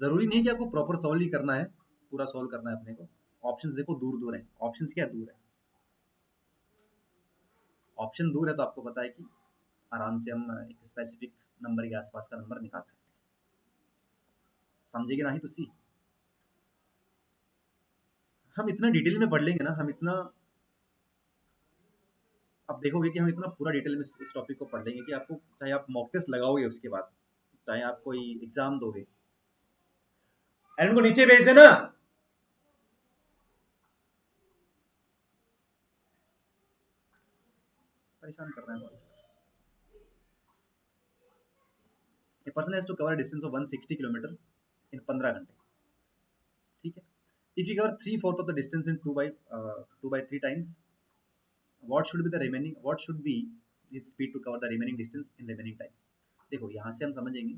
जरूरी नहीं कि आपको प्रॉपर सॉल्व ही करना है, पूरा सॉल्व करना है अपने को। ऑप्शंस देखो दूर दूर है, ऑप्शंस क्या दूर है, ऑप्शन दूर है तो आपको पता है कि आराम से हम एक स्पेसिफिक नंबर के आसपास का नंबर निकाल सकते हैं। समझेगी नहीं तो सी, हम इतना डिटेल में पढ़ लेंगे ना, हम इतना, आप देखोगे कि हम इतना पूरा डिटेल में इस टॉपिक को पढ़ लेंगे कि आपको, चाहे आप मॉक टेस्ट लगाओगे उसके बाद, चाहे आप कोई एग्जाम दोगे, एलन को नीचे भेज देना। परेशान कर रहे हैं बहुत। A person has to cover a distance of 160 kilometre इन 15 घंटे। ठीक है, if you cover 3/4 of the distance in 2/3 times, what should be its speed to cover the remaining distance in remaining time। देखो यहाँ से हम समझेंगे,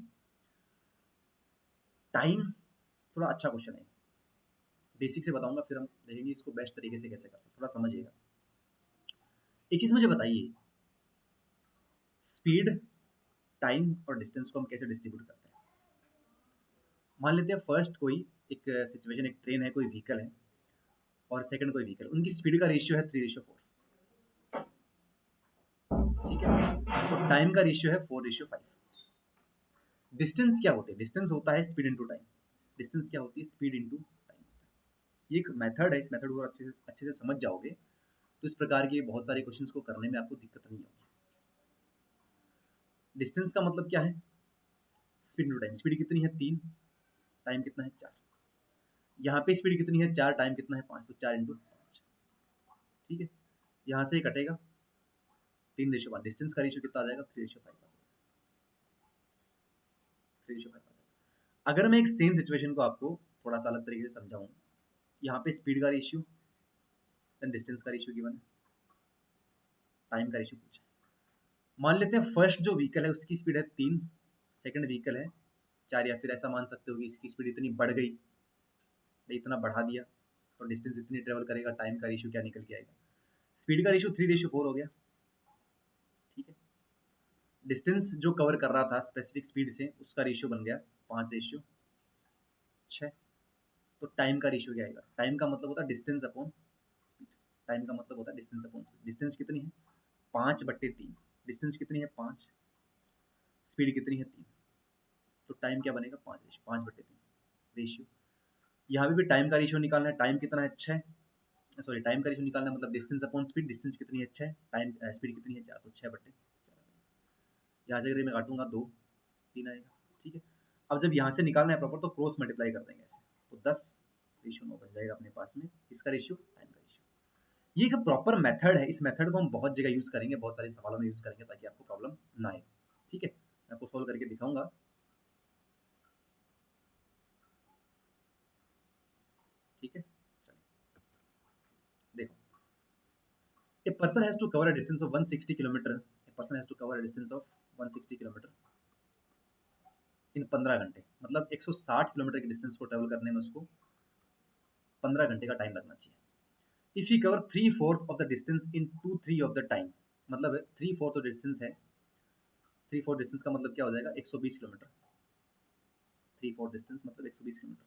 टाइम थोड़ा अच्छा क्वेश्चन है, बेसिक से बताऊंगा फिर हम देखेंगे इसको बेस्ट तरीके से कैसे कर सकते, थोड़ा समझिएगा। एक चीज मुझे बताइए, स्पीड, टाइम और डिस्टेंस को हम कैसे डिस्ट्रीब्यूट करते हैं। मान लेते हैं फर्स्ट कोई एक सिचुएशन, एक ट्रेन है, कोई व्हीकल है, और सेकंड कोई व्हीकल, उनकी स्पीड का रेशियो है 3:4। ठीक है, तो टाइम का रेशियो है 4:5। डिस्टेंस क्या होती है, डिस्टेंस होता है स्पीड इनटू टाइम। डिस्टेंस क्या होती है, स्पीड इनटू टाइम। ये एक मेथड है, इस मेथड को अच्छे से समझ जाओगे तो इस प्रकार के बहुत सारे क्वेश्चंस को करने में आपको दिक्कत नहीं होगी। डिस्टेंस का मतलब क्या है, स्पीड इनटू टाइम। स्पीड कितनी है 3, टाइम कितना है 4। यहाँ पे स्पीड कितनी है 4, टाइम कितना है 5, तो 4 × 5। ठीक है, यहाँ से कटेगा 3:1। डिस्टेंस का रेशियो कितना आ जाएगा, 3:5 आ जाएगा, 3:5 आ जाएगा। अगर मैं एक सेम सिचुएशन को आपको थोड़ा सा अलग तरीके से समझाऊं, यहाँ पे स्पीड का रेशियो, देन डिस्टेंस का रेशियो गिवन है, टाइम का रेशियो पूछा है। मान लेते हैं फर्स्ट जो व्हीकल है उसकी स्पीड है 3, सेकंड व्हीकल है 4, या फिर ऐसा मान सकते हो कि इसकी स्पीड इतनी बढ़ गई, इतना बढ़ा दिया, तो डिस्टेंस इतनी ट्रेवल करेगा, टाइम का रेशियो क्या निकल के आएगा, स्पीड का रेशियो 3:4 हो गया। ठीक है, डिस्टेंस जो कवर कर रहा था स्पेसिफिक स्पीड से उसका रेशियो बन गया 5:6। तो टाइम का रेशियो क्या आएगा? टाइम का मतलब होता है डिस्टेंस अपॉन स्पीड। टाइम का मतलब होता है डिस्टेंस अपॉन स्पीड। डिस्टेंस कितनी है? 5/3। डिस्टेंस कितनी है? 5। स्पीड कितनी है? 3। तो टाइम क्या बनेगा? 5/3 रेशियो। यहाँ भी टाइम का रेशियो निकालना है। टाइम कितना है? 6। सॉरी, टाइम का रेशियो निकालना है मतलब डिस्टेंस अपॉन स्पीड। डिस्टेंस कितनी है? 6। टाइम स्पीड कितनी है? 4। तो 6/4। यहाँ से अगर मैं काटूंगा 2, 3 आएगा। ठीक है, अब जब यहाँ से निकालना है प्रॉपर तो क्रॉस मल्टीप्लाई कर देंगे ऐसे, तो 10:9 बन जाएगा अपने पास में। इसका रेशियो, टाइम का रेशियो। ये एक प्रॉपर मेथड है। इस मेथड को हम बहुत जगह यूज करेंगे, बहुत सारे सवालों में यूज करेंगे ताकि आपको प्रॉब्लम ना आए। ठीक है, मैं आपको सोल्व करके दिखाऊंगा। ठीक है, चलिए देखो। A person has to cover a distance of 160 kilometre. A person has to cover a distance of 160 kilometre इन 15 घंटे। मतलब 160 किलोमीटर के डिस्टेंस को ट्रेवल करने में उसको 15 घंटे का टाइम लगना चाहिए। If you cover 3/4 of the distance in 2/3 of the time. मतलब 3/4 ऑफ डिस्टेंस है। 3/4 डिस्टेंस का मतलब क्या हो जाएगा? 120 किलोमीटर। 3/4 डिस्टेंस मतलब 120 किलोमीटर।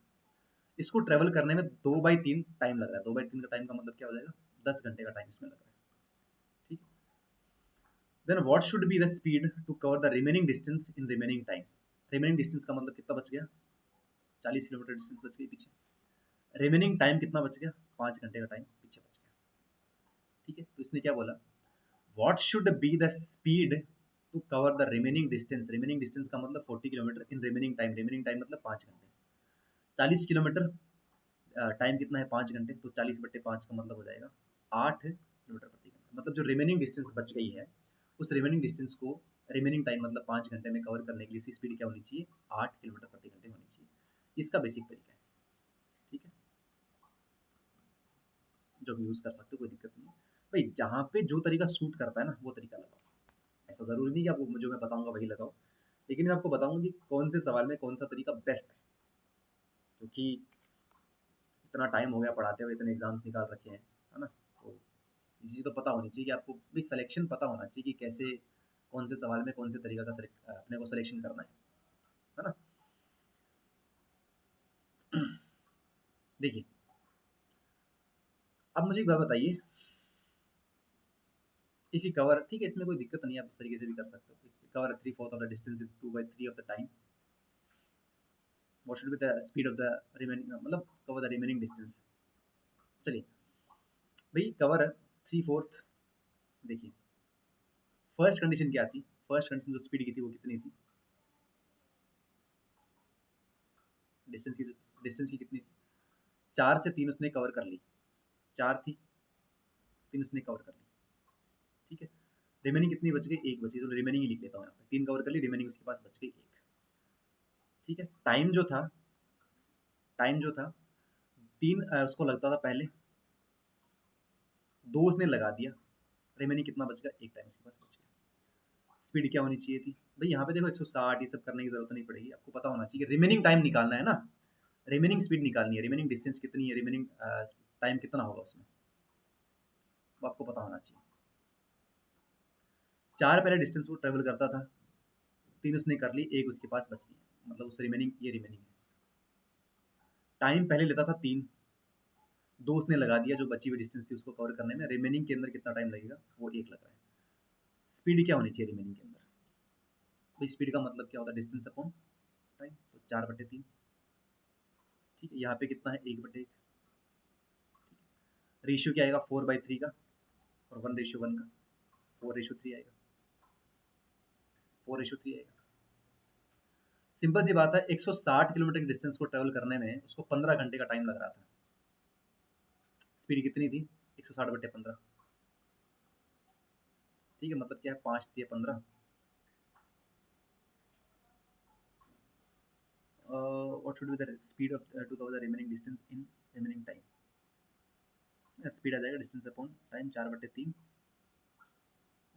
इसको ट्रेवल करने में 2/3 टाइम लग रहा है। 2/3 का टाइम का मतलब क्या हो जाएगा? 10 घंटे का टाइम इसमें लग रहा है। ठीक है, then what should be the speed to cover the remaining distance in remaining time. Remaining distance का मतलब कितना बच गया? 40 किलोमीटर डिस्टेंस बच गई पीछे। रिमेनिंग टाइम कितना बच गया? 5 घंटे का टाइम पीछे बच गया। ठीक है, तो इसने क्या बोला? What should be the speed to cover the remaining distance. Remaining distance का मतलब 40 kilometre in remaining time. Remaining time मतलब 5 घंटे। 40 किलोमीटर, टाइम कितना है? 5 घंटे। तो 40/5 का मतलब हो जाएगा 8 किलोमीटर प्रति घंटा। मतलब जो रिमेनिंग डिस्टेंस बच गई है, उस रिमेनिंग डिस्टेंस को रिमेनिंग टाइम मतलब 5 घंटे में कवर करने के लिए उसकी स्पीड क्या होनी चाहिए? 8 किलोमीटर प्रति घंटे होनी चाहिए। इसका बेसिक तरीका है। ठीक है, जो भी यूज़ कर सकते हो, कोई दिक्कत नहीं है भाई। जहाँ पे जो तरीका सूट करता है ना, वो तरीका लगाओ। ऐसा ज़रूरी नहीं कि आपको जो मैं बताऊंगा वही लगाओ, लेकिन मैं आपको बताऊंगा कि कौन से सवाल में कौन सा तरीका बेस्ट है। क्योंकि इतना टाइम हो गया पढ़ाते हुए, इतने एग्जाम्स निकाल रखे हैं, है ना? तो ये चीज़ तो पता होनी चाहिए कि आपको भी सिलेक्शन पता होना चाहिए कि कैसे, कौन से सवाल में कौन से तरीका का अपने को सिलेक्शन करना है ना? देखिए, अब मुझे एक बात बताइए। इफ यू कवर, ठीक है, इसमें कोई दिक्कत नहीं है, आप इस तरीके से भी कर सकते हो। Cover 3/4 of the distance in 2/3 of the time. What should be the speed of the remaining, मतलब कवर द रिमेनिंग डिस्टेंस। चलिए भाई, कवर 3/4। देखिए, फर्स्ट कंडीशन क्या थी? फर्स्ट कंडीशन जो स्पीड की थी वो कितनी थी? डिस्टेंस की, डिस्टेंस की कितनी थी? 4 से 3 उसने कवर कर ली। 4 थी, 3 उसने कवर कर ली। ठीक है, रिमेनिंग कितनी बच गई? 1 बची। तो रिमेनिंग ही लिख लेता हूँ यहाँ पे। 3 कवर कर ली, रिमेनिंग उसके पास बच गई 1। ठीक है, टाइम जो था, टाइम जो था 3 उसको लगता था पहले, 2 उसने लगा दिया, रिमेनिंग कितना बच गया? 1 टाइम उसके पास बच गया। स्पीड क्या होनी चाहिए थी भाई? यहाँ पे देखो 160 ये सब करने की जरूरत नहीं पड़ेगी। आपको पता होना चाहिए कि रिमेनिंग टाइम निकालना है ना, रिमेनिंग स्पीड निकालनी है। रिमेनिंग डिस्टेंस कितनी है, रिमेनिंग टाइम कितना होगा उसमें, वो आपको पता होना चाहिए। 4 पहले डिस्टेंस वो ट्रेवल करता था, 3 उसने कर ली, 1 उसके पास बच गई, मतलब उस रिमेनिंग, ये रिमेनिंग है। टाइम पहले लेता था 3, 2 उसने लगा दिया, जो बची हुई डिस्टेंस थी उसको कवर करने में। रिमेनिंग के अंदर कितना टाइम लगेगा? वो 1 लग रहा है। स्पीड क्या होनी चाहिए रिमेनिंग के अंदर? तो स्पीड का मतलब क्या होता है? Distance upon time. तो 4/3। ठीक है, यहाँ पे कितना है? 1/1। रेशियो क्या आएगा? 4/3 का, और 1:1 का। 4:3 आएगा। 4:3 आएगा। सिंपल सी बात है, 160 किलोमीटर की डिस्टेंस को ट्रेवल करने में उसको 15 घंटे का टाइम लग रहा था। स्पीड कितनी थी? 160/15। ठीक है, मतलब क्या है? 5 दिए 15। What should be the speed of to cover the remaining distance in remaining time. Speed आ जाएगा डिस्टेंस अपॉन टाइम, 4/3।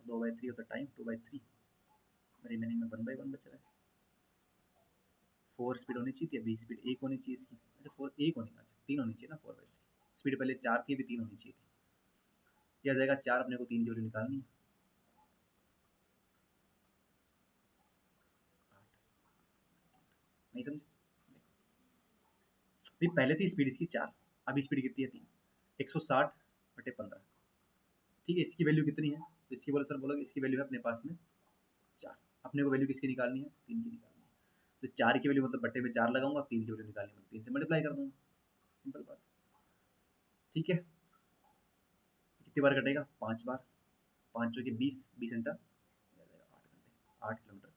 2/3 होता है टाइम, 2/3। रिमेनिंग में 1/1 बच रहा है। 4 स्पीड होनी चाहिए थी, अभी स्पीड 1 होनी चाहिए इसकी। अच्छा 4 1 होनी, अच्छा 3 होनी चाहिए ना। 4/3 स्पीड पहले 4 थी, अभी 3 होनी चाहिए थी। क्या आ जाएगा? 4, अपने को 3 की वैल्यू निकालनी है। नहीं समझे? भी पहले थी स्पीड इसकी 4, अभी स्पीड कितनी है 3, 160/15। ठीक है, इसकी वैल्यू कितनी है? तो इसकी बोलो सर, बोलोगे इसकी वैल्यू है अपने पास में 4। अपने को वैल्यू किसकी निकालनी है? 3 की निकालनी है। तो 4 की वैल्यू मतलब बट्टे में 4 लगाऊंगा, 3 की वैल्यू निकालनी मतलब 3 से मल्टीप्लाई कर दूंगा, सिंपल बात। ठीक है, कितनी बार कटेगा? 5 बार, 5 जो कि 20, 20 घंटा 8 घंटे, 8 किलोमीटर।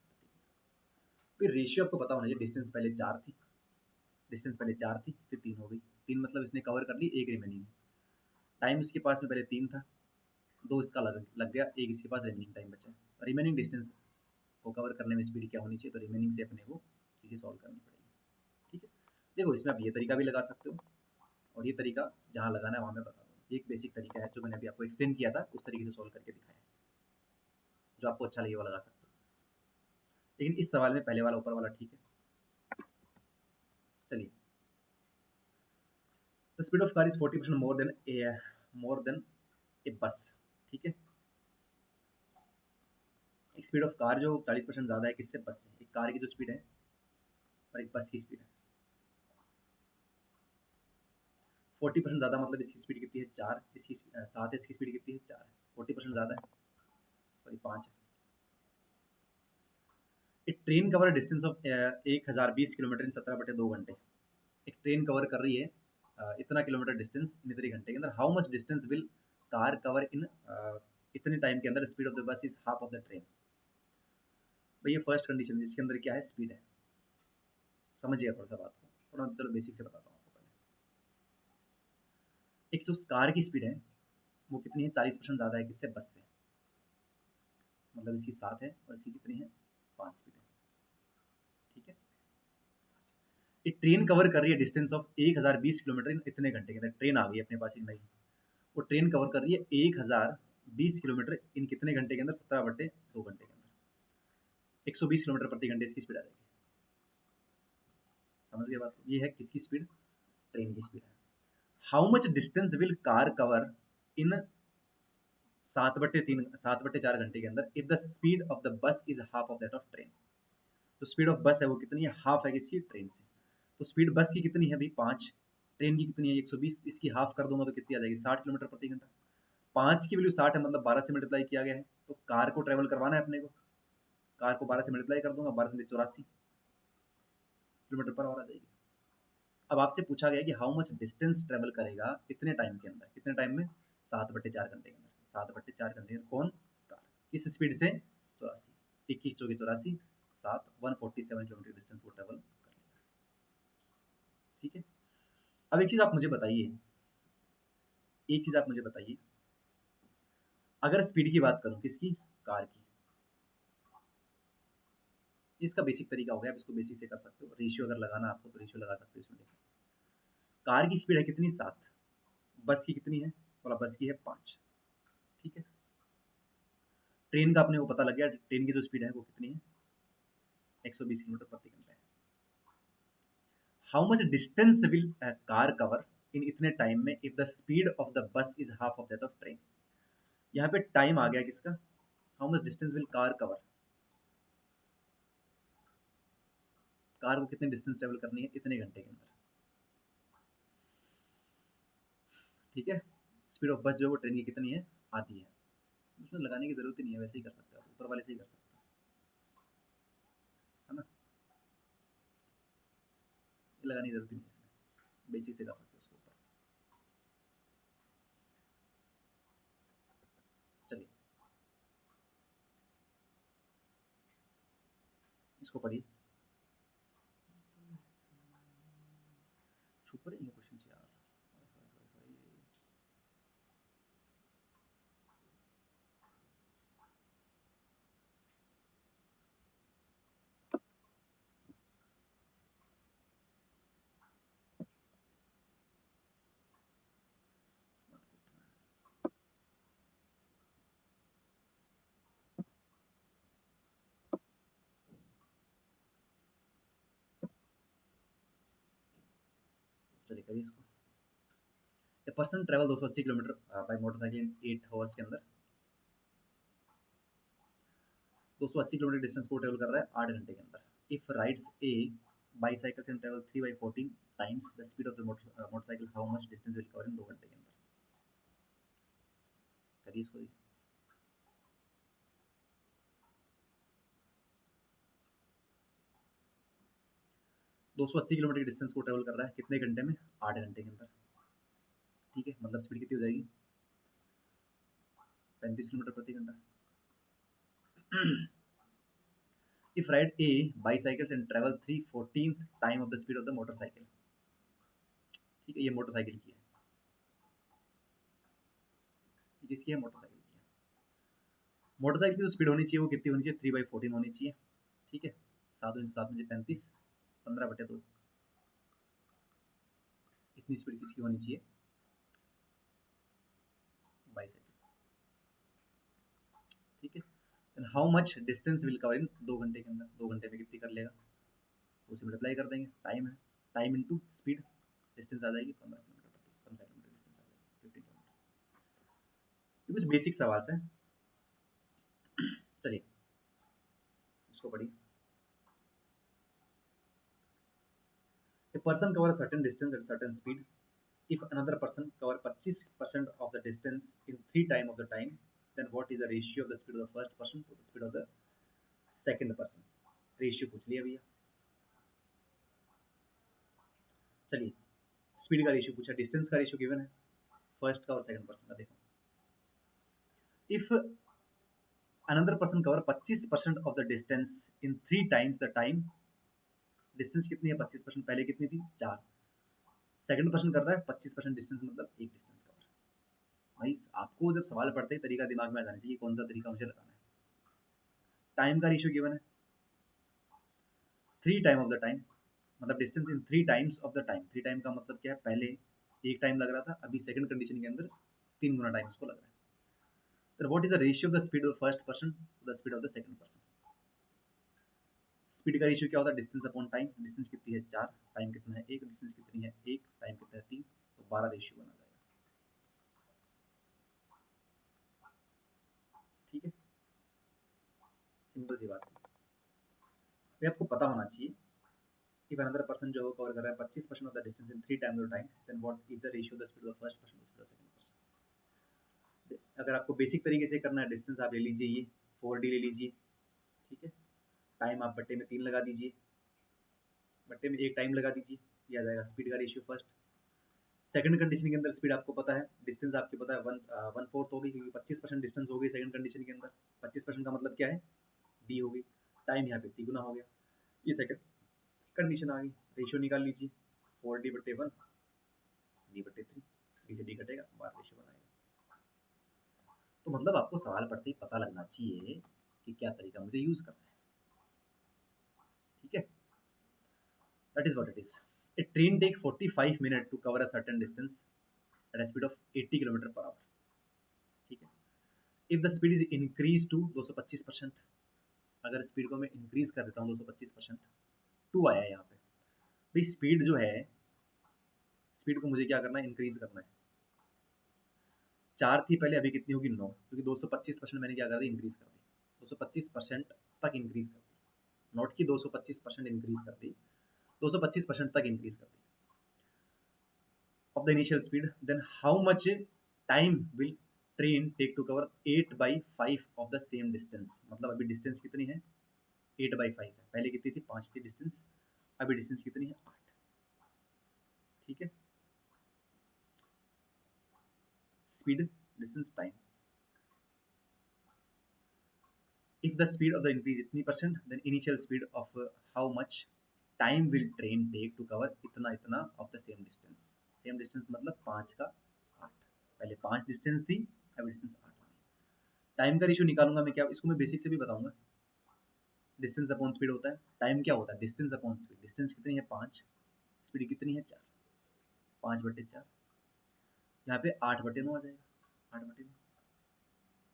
फिर रेशियो आपको पता होना चाहिए, डिस्टेंस पहले 4 थी, डिस्टेंस पहले 4 थी फिर 3 हो गई, 3 मतलब इसने कवर कर ली, एक रिमेनिंग है। टाइम इसके पास में पहले 3 था, 2 इसका लग गया, एक इसके पास रिमेनिंग टाइम बचा। रिमेनिंग डिस्टेंस को कवर करने में स्पीड क्या होनी चाहिए? तो रिमेनिंग से अपने को चीज़ें सॉल्व करनी पड़ेगी। ठीक है, देखो इसमें आप ये तरीका भी लगा सकते हो, और ये तरीका जहाँ लगाना है वहाँ मैं बता दूँ। एक बेसिक तरीका है जो मैंने अभी आपको एक्सप्लेन किया था, उस तरीके से सॉल्व करके दिखाया है, जो आपको अच्छा लगे वो लगा सकते हो। लेकिन इस सवाल में पहले वाला ऊपर वाला ठीक है। चलिए, the speed of car is 40% more than a bus. ठीक है, एक स्पीड ऑफ कार जो 40% ज़्यादा है किससे? बस से। एक कार की जो स्पीड है और एक बस की स्पीड है 40% ज़्यादा, मतलब इसकी स्पीड कितनी है? 4, इसकी 7 है, इसकी स्पीड कितनी है? 4 है, 40% ज़्यादा है, सॉरी 5 है। एक train cover distance of 1020 kilometre इन 17/2 घंटे। एक ट्रेन कवर कर रही है इतना किलोमीटर डिस्टेंस इन इतने घंटे के अंदर। How much distance will car cover in इतने टाइम के अंदर? Speed of the bus is half of the train. भाई ये फर्स्ट कंडीशन है, जिसके अंदर क्या है? स्पीड है। समझिए थोड़ा सा बात को, थोड़ा चलो बेसिक से बताता हूँ आपको पहले। एक जो कार की स्पीड है वो कितनी है? 40% ज़्यादा है किससे? बस से। मतलब इसकी 7 है और इसकी कितनी है? 5 स्पीड है। ठीक है, एक ट्रेन कवर कर रही है डिस्टेंस ऑफ 1020 किलोमीटर इन इतने घंटे के अंदर। ट्रेन आ गई अपने पास एक नई, वो ट्रेन कवर कर रही है 1020 किलोमीटर इन कितने घंटे के अंदर? 17/2 घंटे के अंदर। 120 किलोमीटर प्रति घंटे इसकी स्पीड आ जाएगी। समझ गए बात? ये है किसकी स्पीड? ट्रेन की स्पीड है। How much distance will car cover in 7/4 घंटे के अंदर if the speed of the bus is half of that of train. तो स्पीड ऑफ बस है वो कितनी है? हाफ है किसकी? ट्रेन से। तो स्पीड बस की कितनी है भाई? 5, ट्रेन की कितनी है? 120, इसकी हाफ कर दूंगा तो कितनी आ जाएगी? 60 किलोमीटर प्रति घंटा। 5 की वैल्यू 60 है, मतलब 12 से मल्टीप्लाई किया गया है, तो कार को ट्रेवल करवाना है अपने को, कार को 12 से मल्टीप्लाई कर दूंगा, 12 से 84 किलोमीटर पर आवर आ जाएगी। अब आपसे पूछा गया कि हाउ मच डिस्टेंस ट्रेवल करेगा कितने टाइम के अंदर? कितने टाइम में? 7/4 घंटे के अंदर। 7/4 घंटे कौन? कार। किस स्पीड से? 84, 21 चौके 84, 7, 147 किलोमीटर डिस्टेंस वो ट्रेवल कर लेगा। ठीक है, अब एक चीज आप मुझे बताइए, एक चीज आप मुझे बताइए, अगर स्पीड की बात करूं, किसकी? कार की। इसका बेसिक तरीका हो गया, आप इसको बेसिक से कर सकते हो। रेशियो अगर लगाना आपको तो रेशियो लगा सकते हो इसमें। देखो, कार की स्पीड है कितनी? 7, बस की कितनी है? बोला बस की है 5। ठीक है, ट्रेन का अपने को पता लग गया, ट्रेन की जो स्पीड है वो कितनी है? 120 किलोमीटर प्रति घंटा है। How much distance will car cover in इतने टाइम में if the speed of the bus is half of that of train. यहाँ पे टाइम आ गया किसका? How much distance will car cover, car को कितने डिस्टेंस ट्रेवल करनी है इतने घंटे के अंदर। ठीक है, स्पीड ऑफ बस जो है वो ट्रेन की कितनी है? आधी है। उसमें लगाने की जरूरत ही नहीं है, वैसे ही कर सकते हो, ऊपर वाले से ही कर सकते हो, है ना? ये लगाने की जरूरत ही नहीं है, इसमें बेसिक से कर सकते हो उसके ऊपर। चलिए इसको पढ़िए, छुप रहे हैं क्वेश्चन यार। चलिए करिए इसको। A person travel 280 kilometre bye motorcycle in 8 hours के अंदर। 280 किलोमीटर डिस्टेंस को ट्रेवल कर रहा है 8 घंटे के अंदर। If rides A bicycle can travel 3/14 times the speed of the motorcycle, how much distance will cover in 2 घंटे के अंदर? करिए इसको। 280 किलोमीटर की डिस्टेंस को ट्रेवल कर रहा है कितने घंटे में? 8 घंटे के अंदर। ठीक है, मतलब स्पीड कितनी हो जाएगी? 35 किलोमीटर प्रति घंटा। If ride A bicycles and travel 3/14 time of the speed of the motorcycle, ठीक है, ये मोटरसाइकिल की है, किसकी है? मोटरसाइकिल की है। मोटरसाइकिल की जो स्पीड होनी चाहिए वो कितनी होनी चाहिए? 3/14 होनी चाहिए। ठीक है, 7 में 35, 15/2, इतनी स्पीड किसकी होनी चाहिए? बाईसाइकिल। ठीक है, then how much distance will cover in 2 घंटे के अंदर? 2 घंटे में कितनी कर लेगा? तो उसे मल्टीप्लाई कर देंगे, टाइम है, टाइम इंटू स्पीड, डिस्टेंस आ जाएगी 15 किलोमीटर डिस्टेंस आ जाएगी, 15 किलोमीटर। कुछ बेसिक सवाल है, चलिए इसको पढ़िए। A person cover a certain distance at a certain speed. If another person cover 25% of the distance in 3 times of the time, then what is the ratio of the speed of the first person to the speed of the second person? Ratio पूछ लिया भैया। चलिए, speed का ratio पूछा, distance का ratio given है, first का और सेकंड पर्सन का। देखो, if another person cover 25% of the distance in 3 times the time, distance कितनी है? 25%, पहले कितनी थी? 4। सेकंड पर्सन कर रहा है 25% डिस्टेंस, मतलब एक डिस्टेंस कवर। भाई आपको जब सवाल पढ़ते ही तरीका दिमाग में आ जाना चाहिए, कौन सा तरीका मुझे लगाना है। टाइम का रेशियो गिवन है, 3 टाइम ऑफ द टाइम, मतलब distance in 3 times of the time. 3 time का मतलब क्या है? पहले एक टाइम लग रहा था, अभी सेकंड कंडीशन के अंदर 3 गुना टाइम इसको लग रहा है। तो what is the ratio of the speed of first person to the speed of the second person? Speed का रेशियो क्या होता है? Distance upon time. डिस्टेंस कितनी है? 4, टाइम कितना है? 1, डिस्टेंस कितनी है? 1, टाइम कितना है? 3, तो 12 रेशियो बना जाएगा। ठीक है, सिंपल सी बात है, ये आपको पता होना चाहिए। if another person जो कवर कर रहा है 25% of the distance in 3 times of time, then what is the ratio of the speed of the first person to the speed of the second person? अगर आपको बेसिक तरीके से करना है, डिस्टेंस आप ले लीजिए, ये 4d ले लीजिए। ठीक है, टाइम आप बट्टे में 3 लगा दीजिए, बट्टे में 1 टाइम लगा दीजिए, ये आ जाएगा स्पीड का रेशियो फर्स्ट। सेकंड कंडीशन के अंदर स्पीड आपको पता है, डिस्टेंस आपको पता है 1/4 होगी, क्योंकि 25% डिस्टेंस हो गई सेकंड कंडीशन के अंदर। 25% का मतलब क्या है? डी हो गई, टाइम यहाँ पे 3 गुना हो गया, ये सेकंड कंडीशन आ गई। रेशियो निकाल लीजिए, 4d/1, d/3, डी से डी कटेगा, बार रेशियो बनाएगा। तो मतलब आपको सवाल पढ़ते ही पता लगना चाहिए कि क्या तरीका मुझे यूज करना है। ठीक है, that is what it is. A train take 45 minute to cover a certain distance at a speed of 80 kilometre per hour. ठीक है, if the speed is increase to 225%, अगर स्पीड को मैं इंक्रीज कर देता हूँ 225%, 2 आया है यहाँ पे। भाई स्पीड जो है, स्पीड को मुझे क्या करना है? इंक्रीज करना है। 4 थी पहले, अभी कितनी होगी? 9, क्योंकि 225% मैंने क्या कर दी? इंक्रीज कर दी, 225% तक इंक्रीज कर दी, नोट की 225% इंक्रीज कर दी, 225% तक इंक्रीज कर दी of the initial speed, then how much time will train take to cover 8/5 of the same distance? मतलब अभी डिस्टेंस कितनी है? 8/5 है, पहले कितनी थी? 5 थी डिस्टेंस, अभी डिस्टेंस कितनी है? 8। ठीक है, speed, distance, time. if the speed of the increase इतनी percent, then initial speed of how much time will train take to cover इतना इतना of the same distance? Same distance मतलब 5 का 8, पहले 5 डिस्टेंस थी, अभी डिस्टेंस 8 हो गई। टाइम का रेशियो निकालूंगा मैं, क्या इसको मैं बेसिक से भी बताऊंगा। डिस्टेंस अपॉन स्पीड होता है, टाइम क्या होता है? Distance upon speed. डिस्टेंस कितनी है? 5, स्पीड कितनी है? 4, 5/4, यहाँ पे 8/9 आ जाएगा, 8/9।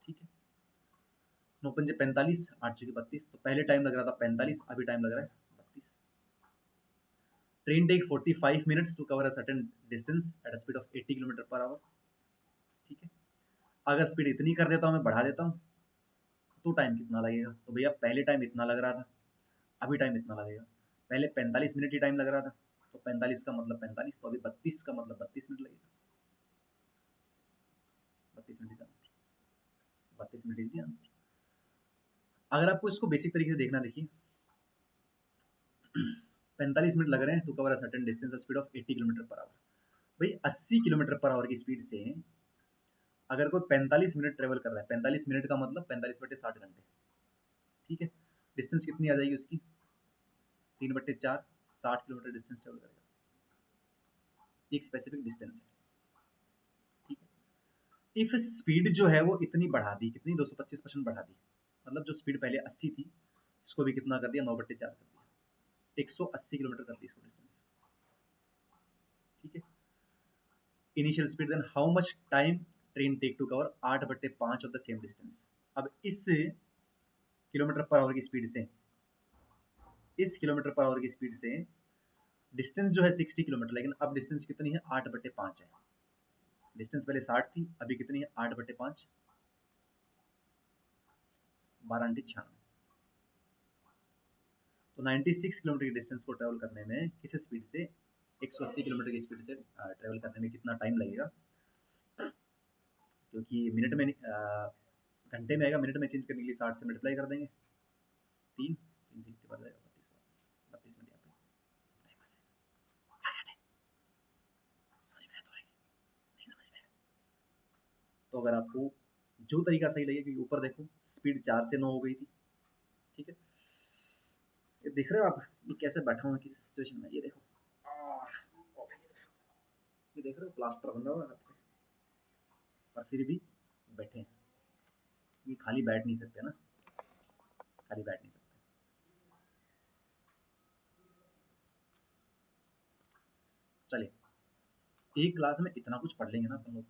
ठीक है, 9×5 = 45, 8×6 = 32, तो पहले टाइम लग रहा था 45, अभी टाइम लग रहा है 32। Train take 45 minutes to cover a certain distance at a speed of 80 kilometre per hour. ठीक है, अगर स्पीड इतनी कर देता हूँ, मैं बढ़ा देता हूँ, तो टाइम कितना लगेगा? तो भैया पहले टाइम इतना लग रहा था, अभी टाइम इतना लगेगा, पहले 45 मिनट ही टाइम लग रहा था, तो 45 का मतलब 45, तो अभी 32 का मतलब 32 मिनट लगेगा। 32 मिनट का 32 मिनट इज द आंसर। अगर आपको इसको बेसिक तरीके से देखना, देखिए 45 मिनट लग रहे हैं to cover a certain distance at speed of 80 kilometre per hour. भाई 80 किलोमीटर पर आवर की स्पीड से अगर कोई 45 मिनट ट्रेवल कर रहा है, 45 मिनट का मतलब 45/60 घंटे, ठीक है। डिस्टेंस कितनी आ जाएगी उसकी, 3/4, 60 किलोमीटर डिस्टेंस ट्रेवल करेगा। एक स्पेसिफिक डिस्टेंस है, ठीक है। इफ स्पीड जो है वो इतनी बढ़ा दी, कितनी 225% बढ़ा दी, मतलब जो स्पीड पहले 80 थी इसको भी कितना कर दिया, 9/4 कर दिया, 180 किलोमीटर कर दी इसको डिस्टेंस, ठीक है। Initial speed, then how much time train take to cover 8/5 of the same distance. अब इस किलोमीटर पर आवर की स्पीड से, इस किलोमीटर पर आवर की स्पीड से डिस्टेंस जो है 60 किलोमीटर, लेकिन अब डिस्टेंस कितनी है, 8/5 है। डिस्टेंस पहले 60 थी, अभी कितनी है, 8/5, 12×96। तो 96 किलोमीटर की डिस्टेंस को ट्रेवल करने में किस स्पीड से, 180 किलोमीटर की स्पीड से ट्रेवल करने में कितना टाइम लगेगा, क्योंकि मिनट में घंटे में आएगा, मिनट में चेंज करने के लिए 60 से मल्टीप्लाई कर देंगे, 3 से कितने बार जाएगा, 32 मिनट, यहाँ पे टाइम आ जाएगा। समझ में आया तो नहीं समझ में आया? तो अगर आपको जो तरीका सही लगे, क्योंकि ऊपर देखो स्पीड 4 से 9 हो गई थी, ठीक है। ये देख रहे हो आप, ये कैसे बैठा हूँ किसी सिचुएशन में, ये देखो, ओ भाई साहब, ये देख रहे हो प्लास्टर बंधा हुआ है हाथ पे, और फिर भी बैठे हैं। ये खाली बैठ नहीं सकते ना, खाली बैठ नहीं सकते। चलिए एक क्लास में इतना कुछ पढ़ लेंगे ना अपन लोग,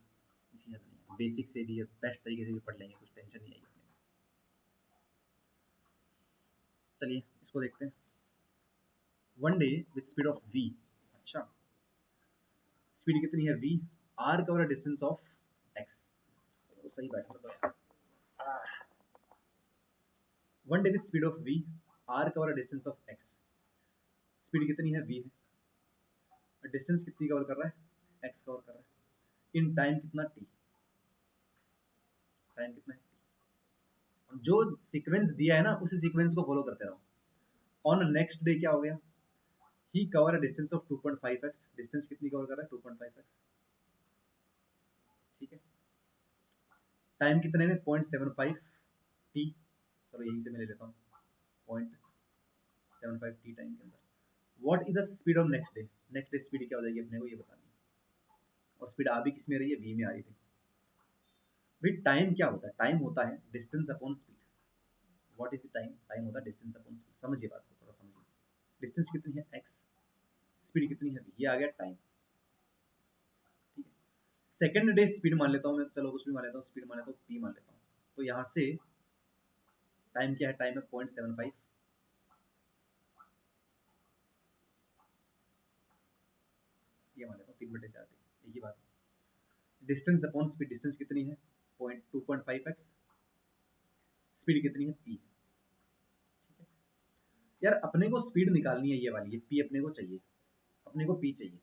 इसकी ज़रूरत नहीं है, बेसिक से भी बेस्ट तरीके से भी पढ़ लेंगे, कुछ टेंशन नहीं आएगी अपने को। चलिए इसको देखते हैं। One day with speed of v, अच्छा स्पीड कितनी है v, r cover distance of x, तो सही बैठा तो यार। One day with speed of v, r cover distance of x, speed कितनी है v है, डिस्टेंस कितनी कवर कर रहा है, x कवर कर रहा है, इन टाइम कितना t, टाइम कितना है t। जो सीक्वेंस दिया है ना उसी सीक्वेंस को फॉलो करते रहो। ऑन नेक्स्ट डे क्या हो गया, he cover a distance of 2.5x, distance कितनी कवर कर रहा है, 2.5x, ठीक है। टाइम कितने में, 0.75 t, चलो यहीं से मैं ले लेता हूँ 0.75 t टाइम के अंदर। What is the speed of next day, next day speed क्या हो जाएगी अपने को ये बतानी है, और स्पीड आ भी किस में रही है, v में आ रही थी। भाई टाइम क्या होता है, टाइम होता है distance upon speed. What is the time, time होता है डिस्टेंस अपॉन स्पीड, समझिए बात को थोड़ा समझिए। डिस्टेंस कितनी है x, स्पीड कितनी है v, ये आ गया टाइम, ठीक है। सेकंड डे स्पीड मान लेता हूँ मैं, चलो कुछ भी मान लेता हूँ, स्पीड मान लेता हूँ p मान लेता हूँ, तो यहाँ से टाइम क्या है, टाइम है 0.75, ये मान लेता हूँ 3/4, एक ही बात। डिस्टेंस अपॉन स्पीड, डिस्टेंस कितनी है, 2.5x, स्पीड कितनी है p, ठीक है। यार अपने को स्पीड निकालनी है ये वाली, ये p अपने को चाहिए, अपने को p चाहिए,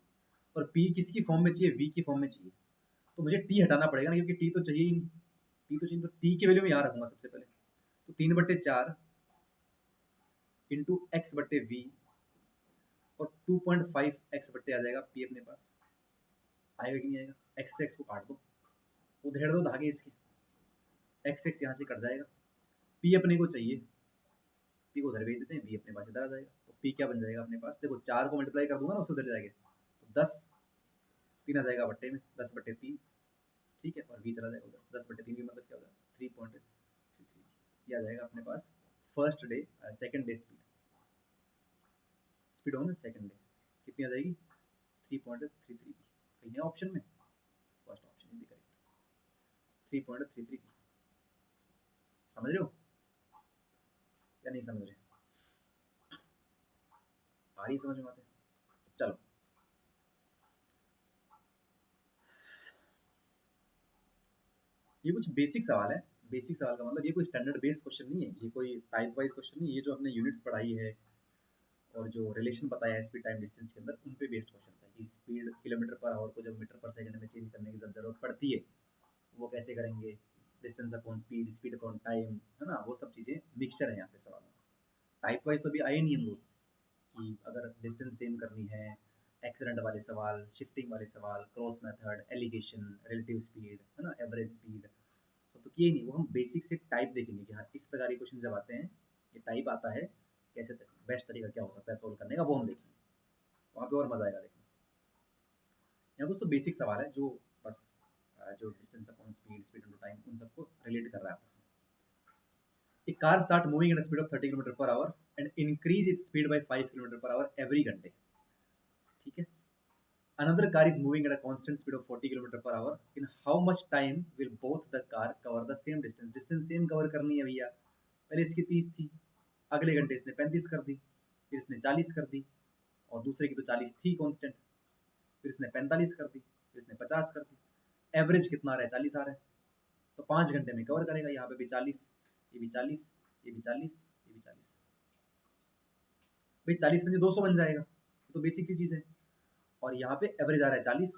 और p किसकी फॉर्म में चाहिए, v की फॉर्म में चाहिए, तो मुझे t हटाना पड़ेगा ना, क्योंकि t तो चाहिए ही नहीं, t तो चाहिए, तो t की वैल्यू मैं यहाँ रखूंगा सबसे पहले, तो 3/4 इंटू x/v, और 2.5x/आ जाएगा p अपने पास, आएगा कि नहीं आएगा, x से x को काट दो, उधेड़ दो धागे इसके, x यहाँ से कट जाएगा, p अपने को चाहिए, p को उधर भेज देते हैं, v अपने पास इधर आ जाएगा, तो p क्या बन जाएगा अपने पास, देखो 4 को मल्टीप्लाई कर दूंगा ना उससे उधर जाएगा, तो 10, 3 आ जाएगा बट्टे में, 10/3, ठीक है, और v चला जाएगा उधर, 10/3 की मतलब क्या होगा, 3.33, ये आ जाएगा अपने पास first day, second day speed, speed होगा सेकंड डे कितनी आ जाएगी, 3.33 कहीं है ऑप्शन में, first option is the correct, 3.33, समझ रहे हो या नहीं समझ रहे, आ रही समझ में आते, चलो ये कुछ बेसिक सवाल है। बेसिक सवाल का मतलब ये कोई स्टैंडर्ड बेस्ड क्वेश्चन नहीं है, ये कोई टाइप वाइज क्वेश्चन नहीं है, ये जो हमने यूनिट्स पढ़ाई है और जो रिलेशन बताया है स्पीड टाइम डिस्टेंस के अंदर, उन पे बेस्ड क्वेश्चन है कि स्पीड किलोमीटर पर आवर को जब मीटर पर सेकंड में चेंज करने की जब जरूरत पड़ती है वो कैसे करेंगे, distance upon speed, speed upon time, है ना, वो सब चीज़ें मिक्सचर है यहाँ पे सवाल में। टाइप वाइज तो भी आए नहीं हम लोग कि अगर डिस्टेंस सेम करनी है, एक्सीडेंट वाले सवाल, शिफ्टिंग वाले सवाल, cross method, alligation, relative speed, है ना, एवरेज स्पीड, सब तो किए नहीं। वो हम बेसिक से टाइप देखेंगे कि हाँ इस प्रकार के क्वेश्चन जब आते हैं, ये टाइप आता है, कैसे बेस्ट तरीका क्या हो सकता है सोल्व करने का, वो हम देखेंगे। वहाँ पे और मजा आएगा देखने। यहाँ कुछ तो बेसिक सवाल है जो बस जो distance upon speed, speed into time, उन सबको रिलेट कर रहा है आपस में। A car start moving at a speed of 30 km per hour and increase its speed by 5 km per hour every घंटे, ठीक है। Another car is moving at a constant speed of 40 km per hour. In how much time will both the car cover the same distance? Distance same cover करनी है भैया। पहले इसकी 30 थी, अगले घंटे इसने 35 कर दी, फिर इसने 40 कर दी, और दूसरे की तो 40 थी कांस्टेंट, फिर इसने 45 कर दी, फिर इसने 50 कर दी। एवरेज कितना आ रहा है? 40 आ रहा है। तो 5 घंटे में कवर करेगा। यहाँ पे भी 40, ये भी 40, ये भी 40, ये भी 40, भाई 40 में 200 बन जाएगा, तो बेसिक सी चीज है। और यहाँ पे एवरेज आ रहा है 40,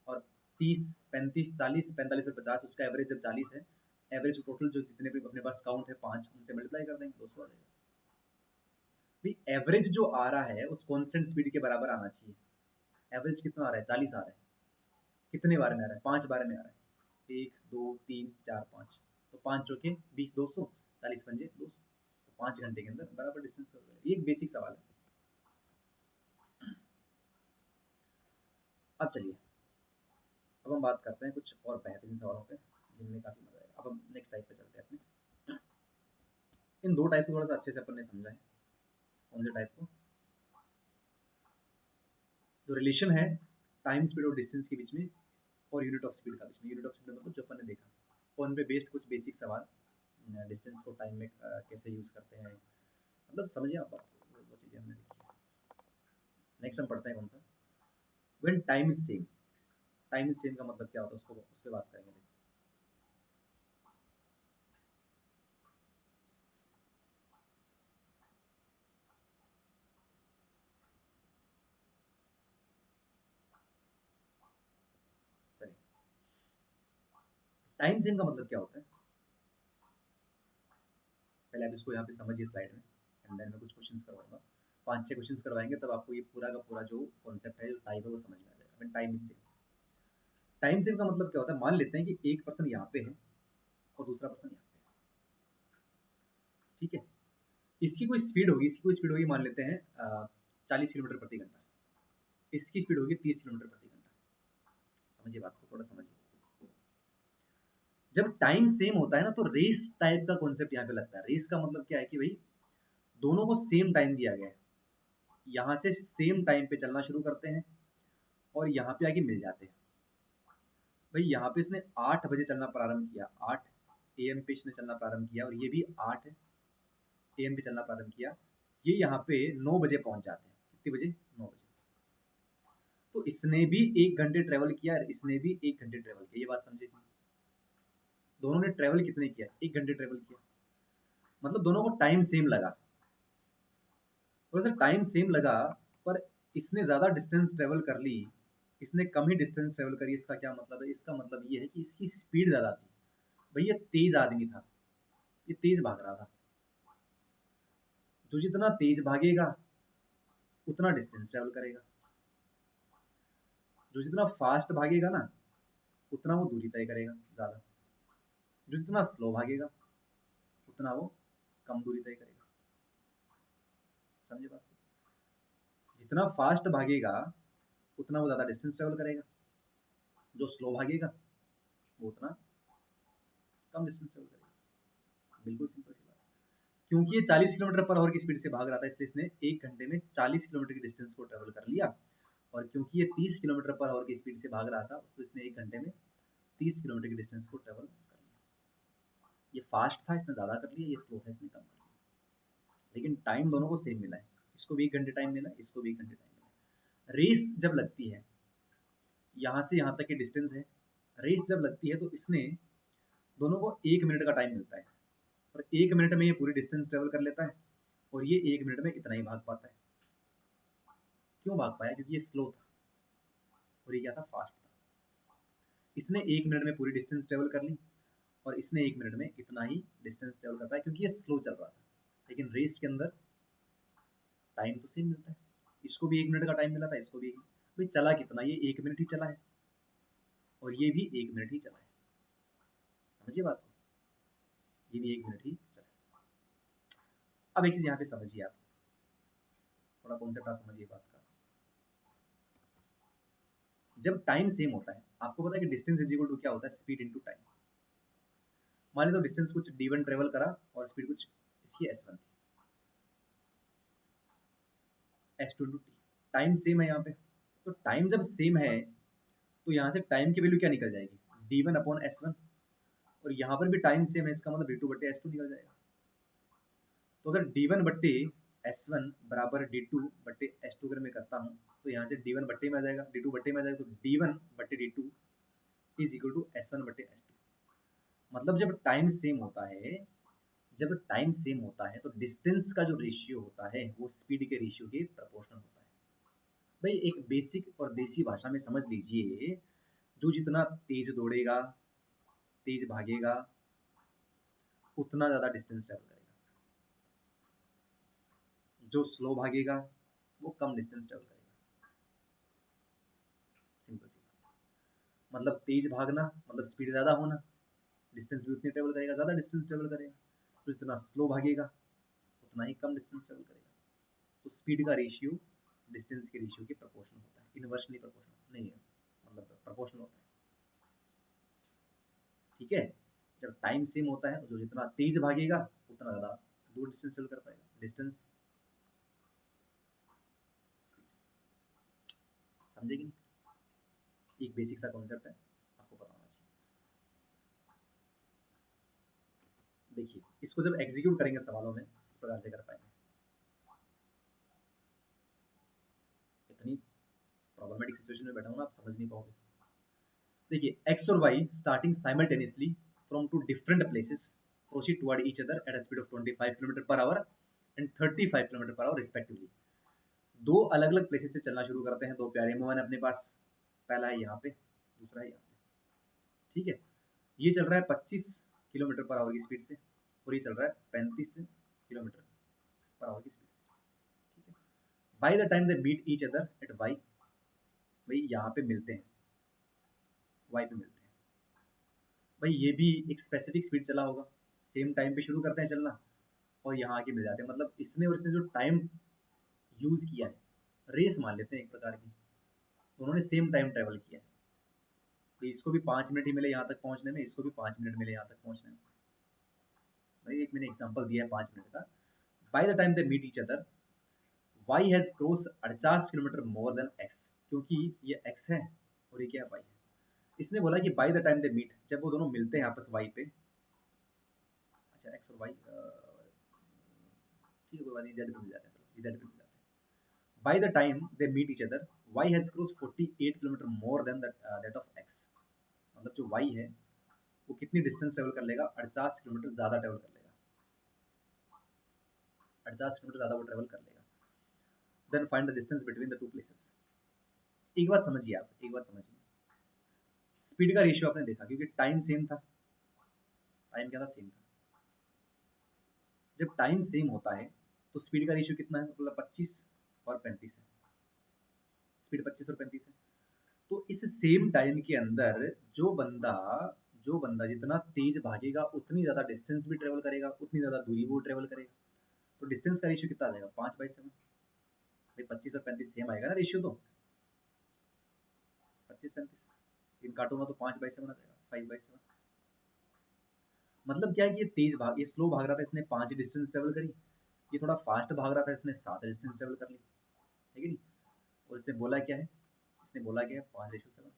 और 30, 35, 40, 45 और 50, उसका एवरेज जब 40 है, एवरेज टोटल जो जितने भी अपने पास काउंट है 5, उनसे मल्टीप्लाई कर देंगे, 200 आ जाएगा। भाई एवरेज जो आ रहा है उस कांस्टेंट स्पीड के बराबर आना चाहिए। एवरेज कितना आ रहा है? 40 आ रहा है। कितने बार में आ रहा है? 5 बार में आ रहा है। 1 2 3 4 5, तो 5 चौके 20, 200, 40 पंजे 200, तो 5 घंटे के अंदर बराबर डिस्टेंस कवर करेगा। ये एक बेसिक सवाल है। अब चलिए, अब हम बात करते हैं कुछ और बेहतरीन सवालों पे जिनमें काफी मजा आएगा। अब हम नेक्स्ट टाइप पे चलते हैं अपने। इन दो टाइप को थोड़ा सा अच्छे से अपन ने समझा है। कौन से टाइप को? जो रिलेशन है टाइम, स्पीड और डिस्टेंस के बीच में, और यूनिट ऑफ स्पीड का बीच में। यूनिट ऑफ स्पीड मतलब जो अपन ने देखा, और उन पे बेस्ड कुछ बेसिक सवाल, डिस्टेंस को टाइम में कैसे यूज करते हैं, मतलब समझिए आप बात को, वो चीजें हमने देखी। नेक्स्ट हम पढ़ते हैं कौन सा, when time is same. Time is same का मतलब क्या होता है, उसको उस पर बात करेंगे। चलिए, टाइम सेम का मतलब क्या होता है, पहले आप इसको यहाँ पे समझिए स्लाइड में, एंड देन मैं कुछ क्वेश्चंस करवाऊंगा। 5-6 क्वेश्चंस करवाएंगे, तब आपको ये पूरा का पूरा जो कॉन्सेप्ट है, जो टाइप है, वो समझ में आ जाएगा। When time is same. Time same का मतलब क्या होता है, मान लेते हैं कि एक पर्सन यहाँ पे है और दूसरा पर्सन यहाँ पे है, ठीक है। इसकी कोई स्पीड होगी, इसकी कोई स्पीड होगी, मान लेते हैं 40 किलोमीटर प्रति घंटा, इसकी स्पीड होगी 30 किलोमीटर प्रति घंटा। समझिए बात को, थोड़ा समझिए। जब टाइम सेम होता है ना, तो रेस टाइप का कॉन्सेप्ट यहाँ पे लगता है। रेस का मतलब क्या है कि भाई दोनों को सेम टाइम दिया गया है, यहाँ से सेम टाइम पे चलना शुरू करते हैं और यहाँ पे आके मिल जाते हैं। भाई यहाँ पे इसने 8 बजे चलना प्रारंभ किया, 8 AM पे इसने चलना प्रारंभ किया, और ये भी 8 AM पे चलना प्रारंभ किया। ये यहाँ पे 9 बजे पहुंच जाते हैं। कितने बजे? 9 बजे। तो इसने भी 1 घंटे ट्रेवल किया और इसने भी 1 घंटे ट्रेवल किया। ये बात समझे थी? दोनों ने ट्रेवल कितने किया? 1 घंटे ट्रेवल किया, मतलब दोनों को टाइम सेम लगा। और सर टाइम सेम लगा, पर इसने ज्यादा डिस्टेंस ट्रेवल कर ली, इसने कम ही डिस्टेंस ट्रेवल करी। इसका क्या मतलब है? इसका मतलब ये है कि इसकी स्पीड ज्यादा थी। भैया तेज आदमी था, ये तेज भाग रहा था। जो जितना तेज भागेगा उतना डिस्टेंस ट्रेवल करेगा, जो जितना फास्ट भागेगा ना उतना वो दूरी तय करेगा ज्यादा, जो जितना स्लो भागेगा उतना वो कम दूरी तय करेगा। समझे बात? जितना फास्ट भागेगा उतना वो ज्यादा डिस्टेंस ट्रेवल करेगा, जो स्लो भागेगा वो उतना कम डिस्टेंस ट्रेवल करेगा। बिल्कुल सिंपल सी बात। क्योंकि ये 40 किलोमीटर पर आवर की स्पीड से भाग रहा था, इसलिए इसने 1 घंटे में 40 किलोमीटर की डिस्टेंस को ट्रेवल कर लिया। और क्योंकि ये 30 किलोमीटर पर आवर की स्पीड से भाग रहा था, तो इसने 1 घंटे में 30 किलोमीटर की डिस्टेंस को ट्रेवल कर लिया। ये फास्ट था, इसने ज्यादा कर लिया, ये स्लो था, इसने कम कर लिया। लेकिन टाइम दोनों को सेम मिला है। इसको भी 1 घंटे टाइम मिला, इसको भी 1 घंटे टाइम मिला। रेस जब लगती है, यहाँ से यहाँ तक की डिस्टेंस है, रेस जब लगती है तो इसने दोनों को 1 मिनट का टाइम मिलता है, और 1 मिनट में ये पूरी डिस्टेंस ट्रेवल कर लेता है। और ये 1 मिनट में इतना ही भाग पाता है। क्यों भाग पाया? क्योंकि ये स्लो था और ये क्या था? फास्ट था। इसने 1 मिनट में पूरी डिस्टेंस ट्रेवल कर ली और इसने 1 मिनट में इतना ही डिस्टेंस ट्रेवल कर पाया क्योंकि ये स्लो चल रहा था। लेकिन रेस के अंदर टाइम तो सेम मिलता है। इसको भी 1 मिनट का टाइम मिला था, इसको भी। भाई चला कितना? ये 1 मिनट ही चला है और ये भी 1 मिनट ही चला है। समझिए बात को, ये भी 1 मिनट ही चला है। अब एक चीज यहाँ पे समझिए आप, थोड़ा कॉन्सेप्ट आप समझिए बात का। जब टाइम सेम होता है, आपको पता है कि डिस्टेंस इज इक्वल टू क्या होता है? Speed into time. मान ली तो डिस्टेंस कुछ d1 ट्रेवल करा और स्पीड कुछ इसकी s1 थी, s2 into T. Time same है यहाँ पे, तो टाइम जब सेम है तो यहाँ से टाइम की वैल्यू क्या निकल जाएगी? d1 upon s1। और यहाँ पर भी टाइम सेम है, इसका मतलब d2 बट्टे s2 निकल जाएगा। तो अगर d1 बट्टे s1 बराबर d2 बट्टे s2 अगर मैं करता हूँ तो यहाँ से d1 बट्टे में आ जाएगा, d2 बट्टे में आ जाएगा, तो d1 बट्टे d2 is equal to s1 बट्टे s2। मतलब जब टाइम सेम होता है, जब टाइम सेम होता है तो डिस्टेंस का जो रेशियो होता है वो स्पीड के रेशियो के प्रोपोर्शनल होता है। भाई एक बेसिक और देसी भाषा में समझ लीजिए, जो जितना तेज दौड़ेगा, तेज भागेगा, उतना ज्यादा डिस्टेंस ट्रेवल करेगा। जो स्लो भागेगा वो कम डिस्टेंस ट्रेवल करेगा। सिंपल सी बात। मतलब तेज भागना मतलब स्पीड ज्यादा होना, डिस्टेंस भी उतनी ट्रेवल करेगा, ज्यादा डिस्टेंस ट्रेवल करेगा। तो जितना स्लो भागेगा उतना ही कम डिस्टेंस ट्रेवल करेगा। तो स्पीड का रेशियो डिस्टेंस के रेशियो के प्रोपोर्शनल होता है, इनवर्सली प्रोपोर्शनल नहीं है, मतलब प्रोपोर्शनल होता है। ठीक है। जब टाइम सेम होता है तो जो जितना तेज भागेगा उतना ज्यादा दूर डिस्टेंस ट्रेवल कर पाएगा। डिस्टेंस, समझे कि नहीं? एक बेसिक सा कॉन्सेप्ट है, आपको पता होना चाहिए। देखिए इसको जब एग्जीक्यूट करेंगे सवालों में इस प्रकार से कर पाएंगे। इतनी प्रॉब्लमेटिक सिचुएशन में बैठा हूं ना, आप समझ नहीं पाओगे। देखिए x और y starting simultaneously from two different places proceed toward each other at a speed of 25 kilometre per hour and 35 kilometre per hour respectively. दो अलग अलग प्लेसेस से चलना शुरू करते हैं। दो प्यारे मोहन अपने पास, पहला है यहाँ पे, दूसरा है यहाँ पे। ठीक है। ये चल रहा है 25 किलोमीटर पर आवर की स्पीड से और ये चल रहा है 35 किलोमीटर पर आवर की स्पीड से। ठीक है। By the time they meet each other at Y, भाई यहाँ पे मिलते हैं, वाई पे मिलते हैं। भाई ये भी एक स्पेसिफिक स्पीड चला होगा, सेम टाइम पे शुरू करते हैं चलना और यहाँ आके मिल जाते हैं। मतलब इसने और इसने जो टाइम यूज किया है, रेस मान लेते हैं एक प्रकार की, तो उन्होंने सेम टाइम ट्रेवल किया है। तो इसको भी 5 मिनट ही मिले यहाँ तक पहुँचने में, इसको भी 5 मिनट मिले यहाँ तक पहुँचने में। भाई एक मैंने एग्जांपल दिया है 5 मिनट का। By the time they meet each other y has cross 48 kilometre more than x, क्योंकि ये x है और ये क्या है? y है। इसने बोला कि by the time they meet, जब वो दोनों मिलते हैं आपस y पे, अच्छा x और y ठीक है कोई बात नहीं, z पे मिल जाते हैं, चलो z पे मिल जाते हैं। By the time they meet each other y has cross 48 kilometre more than that of x। मतलब जो y है वो कितनी डिस्टेंस ट्रेवल कर लेगा? 48 किलोमीटर ज्यादा ट्रेवल कर लेगा, 48 किलोमीटर ज्यादा वो ट्रेवल कर लेगा। Then find the distance between the two places. एक बात समझिए आप, एक बात समझिए, स्पीड का रेशियो आपने देखा क्योंकि टाइम सेम था, टाइम क्या था? सेम था। जब टाइम सेम होता है तो स्पीड का रेशियो कितना है? मतलब 25 और 35 है। स्पीड 25 और 35 है। तो इस सेम टाइम के अंदर जो बंदा जो बंदा जितना तेज भागेगा उतनी ज्यादा डिस्टेंस भी ट्रेवल करेगा, उतनी ज्यादा दूरी वो ट्रेवल करेगा। तो डिस्टेंस का रेशियो कितना आ जाएगा? 5/7। भाई 25 और 35 सेम आएगा ना रेशियो, तो 25-35 इन काटूंगा तो 5/7 आ जाएगा, 5/7। मतलब क्या है कि ये तेज भाग, ये स्लो भाग रहा था, इसने 5 डिस्टेंस ट्रेवल करी। ये थोड़ा फास्ट भाग रहा था, इसने 7 डिस्टेंस ट्रेवल कर ली, है कि नहीं? और इसने बोला क्या है? इसने बोला क्या है? 5/7।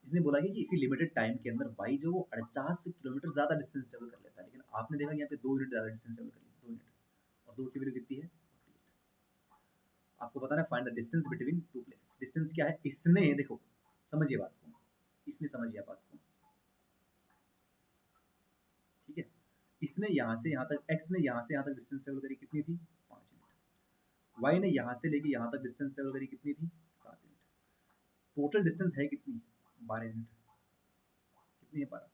इसने बोला कि इसी लिमिटेड टाइम के अंदर भाई जो वो 48 किलोमीटर ज्यादा डिस्टेंस ट्रेवल कर लेता है, लेकिन आपने देखा कि यहाँ पे 2 मिनट ज्यादा डिस्टेंस ट्रेवल कर लिया, 2 मिनट। और 2 की वैल्यू कितनी है? 48। आपको पता है find the distance between two places. Distance क्या है? इसने देखो, समझिए बात को, इसने समझिए बात को। ठीक है। इसने यहाँ से यहाँ तक, एक्स ने यहाँ से यहाँ तक डिस्टेंस ट्रेवल करी, कितनी थी? 5 वाई ने यहाँ से लेके यहाँ तक डिस्टेंस ट्रेवल करी कितनी थी 7 यूनिट। टोटल डिस्टेंस है कितनी 12 यूनिट। कितनी है 12,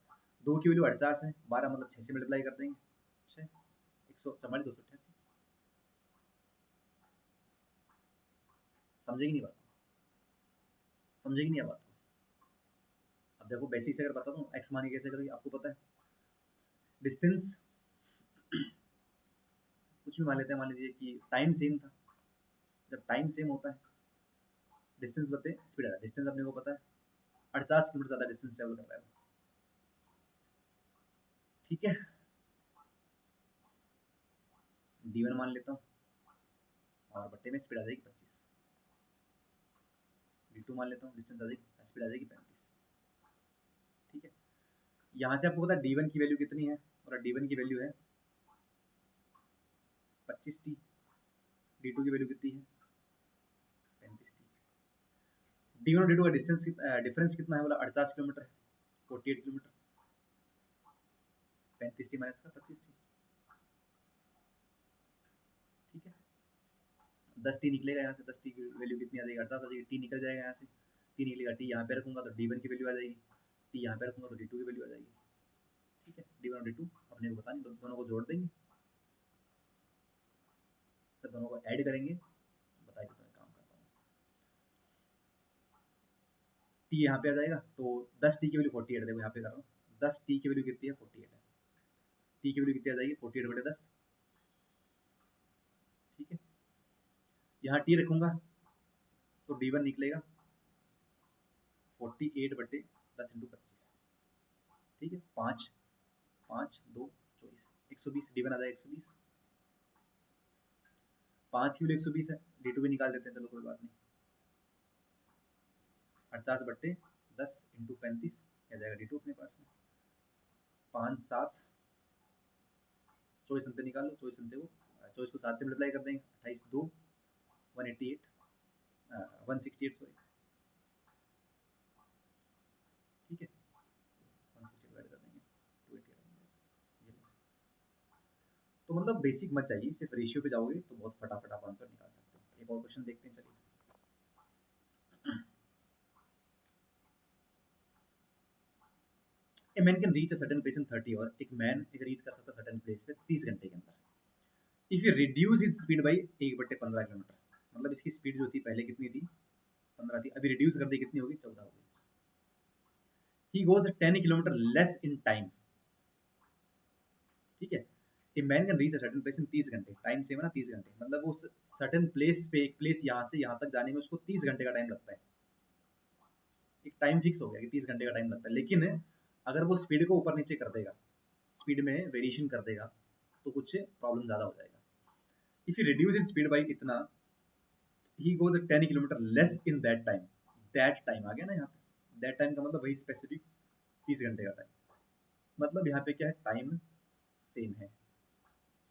2 की वैल्यू 48 है, 12 मतलब 6 से मल्टीप्लाई कर देंगे, 6 144 288। समझेगी नहीं बात, समझेगी नहीं बात को। अब देखो बेसिक से अगर बता दूं एक्स मान के कैसे करेंगे आपको पता है। डिस्टेंस कुछ भी मान लेते हैं, मान लीजिए कि टाइम सेम था। जब टाइम सेम होता है डिस्टेंस बते स्पीड आता है। डिस्टेंस अपने को पता है 48 किलोमीटर ज्यादा डिस्टेंस ट्रेवल कर रहा है, ठीक है। d1 मान लेता हूँ और बट्टे में स्पीड आ जाएगी 25। d2 मान लेता हूँ, डिस्टेंस आ जाएगी, स्पीड आ जाएगी 35, ठीक है। यहाँ से आपको पता है d1 की वैल्यू कितनी है, और d1 की वैल्यू है 25t, d2 की वैल्यू कितनी है 35t। d1 और d2 का डिस्टेंस डिफरेंस कितना है बोला 48 किलोमीटर है, 48 किलोमीटर। 35t माइनस का 25t, ठीक है। 10t निकलेगा यहाँ से, 10t की वैल्यू कितनी आ जाएगी 48 आ जाएगी, t निकल जाएगा यहाँ से, t निकलेगा, t यहाँ पे रखूंगा तो d1 की वैल्यू आ जाएगी, t यहाँ पे रखूंगा तो d2 की वैल्यू आ जाएगी, ठीक है। d1 और d2 अपने को पता नहीं, तो दोनों को जोड़ देंगे, तो दोनों को ऐड करेंगे, बता देता हूँ काम करता हूँ। t यहाँ पे आ जाएगा तो 10t की वैल्यू 48, देखो यहाँ पे कर रहा हूँ 10t की वैल्यू कितनी है 48 है, t की वैल्यू कितनी आ जाएगी 48/10, ठीक है। यहाँ t रखूंगा तो d1 निकलेगा 48/10 इंटू 25, ठीक है। 5 5 2 24, 120, d1 आ जाएगा 120, 5 की वैल्यू 120 है, d2 भी निकाल देते हैं, चलो कोई बात नहीं। 48/10 इंटू 35 क्या जाएगा d2 अपने पास में, 5 7 24 अंते निकाल लो, 24 अंते को 24 को 7 से मल्टीप्लाई कर देंगे, 28 2 188 168 सॉरी, ठीक है। 160 डिवाइड कर देंगे 288 ये लो। तो मतलब बेसिक मत चाहिए, सिर्फ रेशियो पे जाओगे तो बहुत फटाफट आप आंसर निकाल सकते हो। एक और क्वेश्चन देखते हैं, चलिए। A man can reach a certain place in 30 और एक मैन एक रीच कर सकता है सर्टेन प्लेस पे 30 घंटे के अंदर। If you reduce its speed by 1/15 kilometre, मतलब इसकी स्पीड जो थी पहले कितनी थी 15 थी, अभी रिड्यूस कर दी कितनी होगी 14 होगी। ही goes 10 kilometre less in time, ठीक है। A man can reach a certain place in 30 घंटे, टाइम सेम है ना 30 घंटे, मतलब उस सर्टेन प्लेस पे एक प्लेस यहाँ से यहाँ तक जाने में उसको 30 घंटे का टाइम लगता है। एक टाइम फिक्स हो गया कि 30 घंटे का टाइम लगता है, लेकिन अगर वो स्पीड को ऊपर नीचे कर देगा, स्पीड में वेरिएशन कर देगा तो कुछ प्रॉब्लम ज़्यादा हो जाएगा। If you reduce in speed by इतना, he goes 10 kilometre less in that time, that time आ गया ना यहाँ पे, दैट टाइम का मतलब वही स्पेसिफिक 30 घंटे का टाइम, मतलब यहाँ पे क्या है टाइम सेम है,